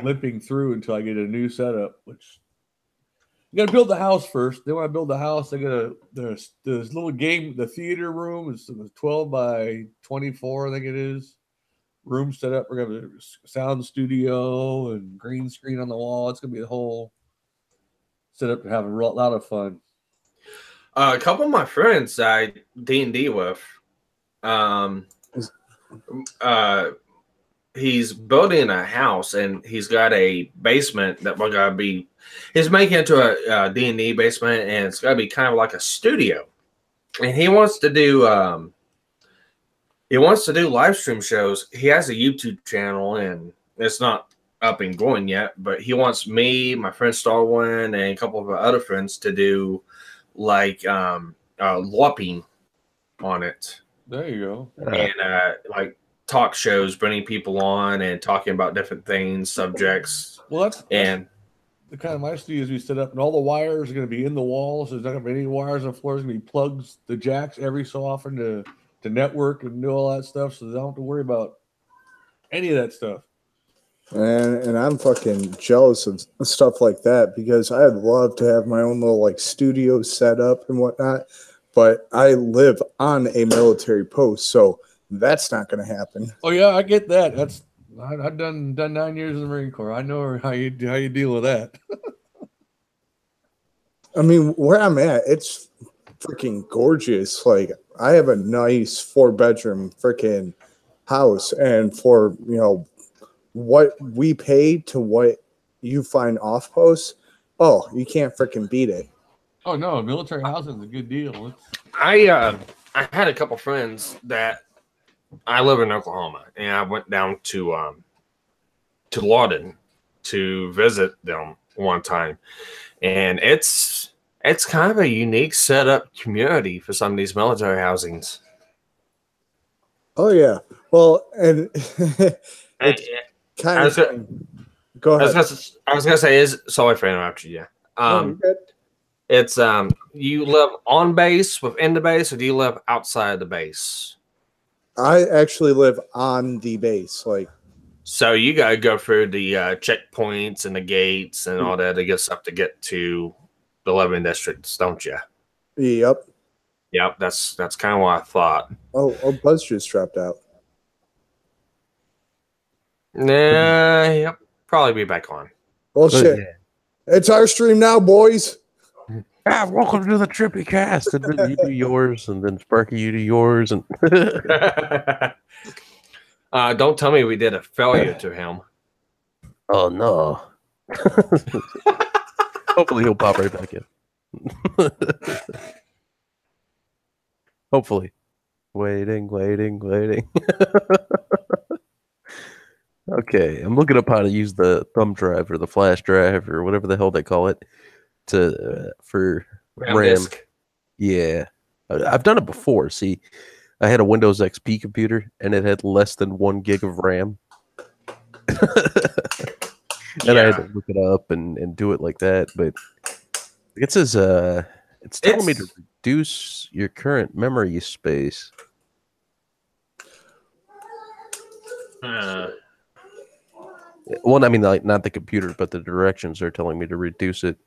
limping through until I get a new setup, which you got to build the house first. Then when I build the house, I got to there's little game. The theater room is 12 by 24, I think it is. Room set up. We're gonna have a sound studio and green screen on the wall. It's gonna be the whole setup to have a lot of fun. A couple of my friends I D&D with, he's building a house and he's got a basement that we're gonna be. He's making it to a D&D basement, and it's gonna be kind of like a studio. And he wants to do live stream shows. He has a YouTube channel, and it's not up and going yet. But he wants me, my friend Starwin, and a couple of our other friends to do like LARPing on it. There you go. And like talk shows, bringing people on and talking about different things, subjects. Well, that's the kind of my studios we set up, and all the wires are going to be in the walls. There's not going to be any wires on the floor. There's going to be plugs, the jacks every so often to network and do all that stuff, so they don't have to worry about any of that stuff. And I'm fucking jealous of stuff like that because I'd love to have my own little like studio set up and whatnot, but I live on a military post, so that's not going to happen. Oh yeah, I get that. I've done 9 years in the Marine Corps. I know how you deal with that. I mean, where I'm at, it's freaking gorgeous. Like I have a nice 4-bedroom freaking house, and for what we pay to what you find off post, oh, you can't freaking beat it. Oh no, military housing is a good deal. I had a couple friends that I live in Oklahoma, and I went down to Lawton to visit them one time, and it's kind of a unique setup community for some of these military housings. Oh yeah, well, and it's kind of. Go ahead. I was gonna say, sorry for interrupting you. It's you live on base within the base, or do you live outside the base? I actually live on the base, like. So you gotta go through the checkpoints and the gates and all that to get stuff to get to the 11 districts, don't you? Yep. Yep, that's kind of what I thought. Oh, Buzz just dropped out. Nah, yep, probably be back on. Well, shit. Yeah. It's our stream now, boys. Welcome to the Trippy Cast. And then you do yours, and then Sparky, you do yours, and don't tell me we did a failure to him. Oh no. Hopefully he'll pop right back in. Hopefully. Waiting. Okay, I'm looking up how to use the thumb drive or the flash drive or whatever the hell they call it. for RAM RAM. disk. Yeah, I've done it before. See, I had a Windows XP computer, and it had less than 1 gig of RAM. And I had to look it up and do it like that. But it says it's telling me to reduce your current memory space. Well, I mean, like not the computer, but the directions are telling me to reduce it.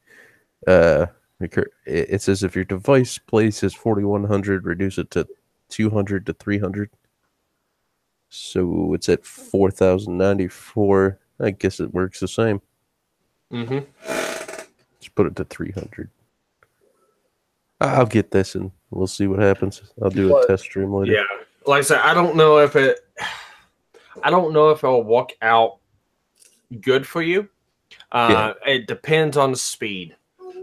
It says if your device place is 4100, reduce it to 200 to 300. So it's at 4094. I guess it works the same. Mm-hmm. Just put it to 300. I'll get this and we'll see what happens. I'll do a test stream later. Yeah, like I said, I don't know if it'll work out good for you. It depends on the speed,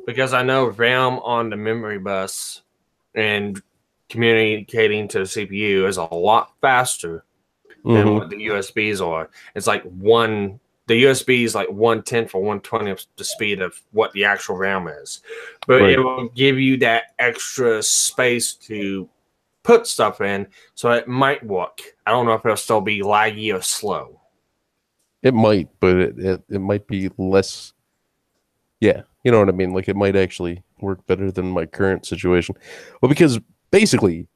because I know RAM on the memory bus and communicating to the CPU is a lot faster than what the USBs are. It's like the USB is like 1/10 or 1/20 of the speed of what the actual RAM is. But it will give you that extra space to put stuff in, so it might work. I don't know if it'll still be laggy or slow. It might, but it might be less. Yeah, you know what I mean? Like it might actually work better than my current situation. Well, because basically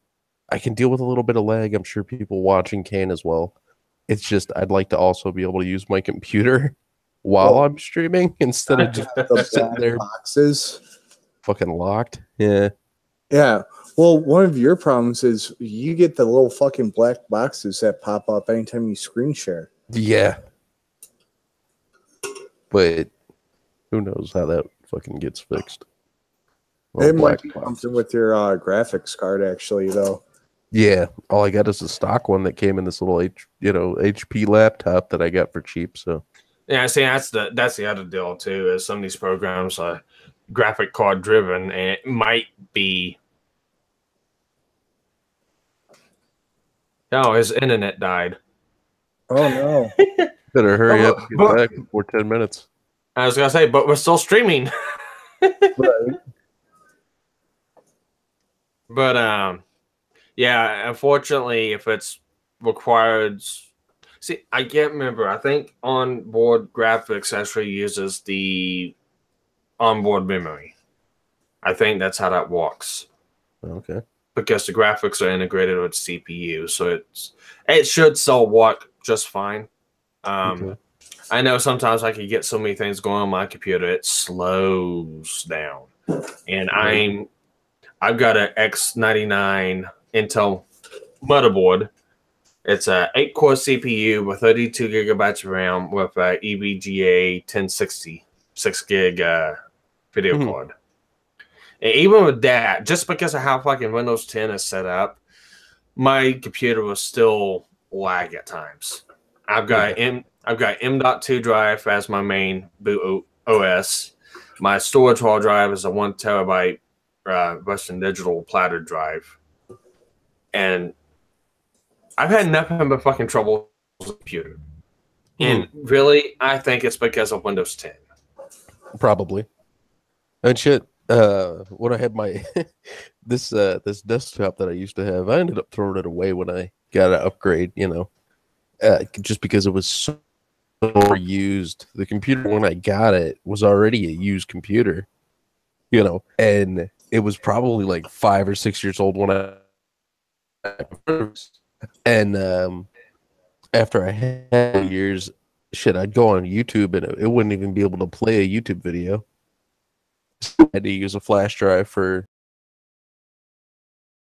I can deal with a little bit of lag. I'm sure people watching can as well. It's just I'd like to also be able to use my computer while I'm streaming instead of just sitting there boxes fucking locked. Yeah. Yeah. Well, one of your problems is you get the little fucking black boxes that pop up anytime you screen share. Yeah. But who knows how that fucking gets fixed? It might be something with your graphics card, actually, though. Yeah, all I got is a stock one that came in this little HP laptop that I got for cheap. So yeah, see, that's the other deal too. Is some of these programs are graphic card driven, and it might be. Oh, his internet died. Oh no! Better hurry up and get back before 10 minutes. I was gonna say, but we're still streaming. Right. But yeah, unfortunately, if it's required, see, I can't remember. I think onboard graphics actually uses the onboard memory. I think that's how that works. Okay. Because the graphics are integrated with CPU, so it should still work just fine. Okay. I know sometimes I can get so many things going on my computer, it slows down. And I've got an X99 Intel motherboard. It's a 8-core CPU with 32 gigabytes of RAM with a EVGA 1060 6 gig video card. And even with that, just because of how fucking Windows 10 is set up, my computer will still lag at times. I've got M.2 drive as my main boot OS. My storage hard drive is a 1 terabyte Western Digital platter drive. And I've had nothing but fucking trouble with the computer. And really, I think it's because of Windows 10. Probably. And shit, when I had my this desktop that I used to have, I ended up throwing it away when I got an upgrade, just because it was so used. The computer when I got it was already a used computer, and it was probably like 5 or 6 years old when I and after I had years, shit, I'd go on YouTube and it wouldn't even be able to play a YouTube video. I had to use a flash drive for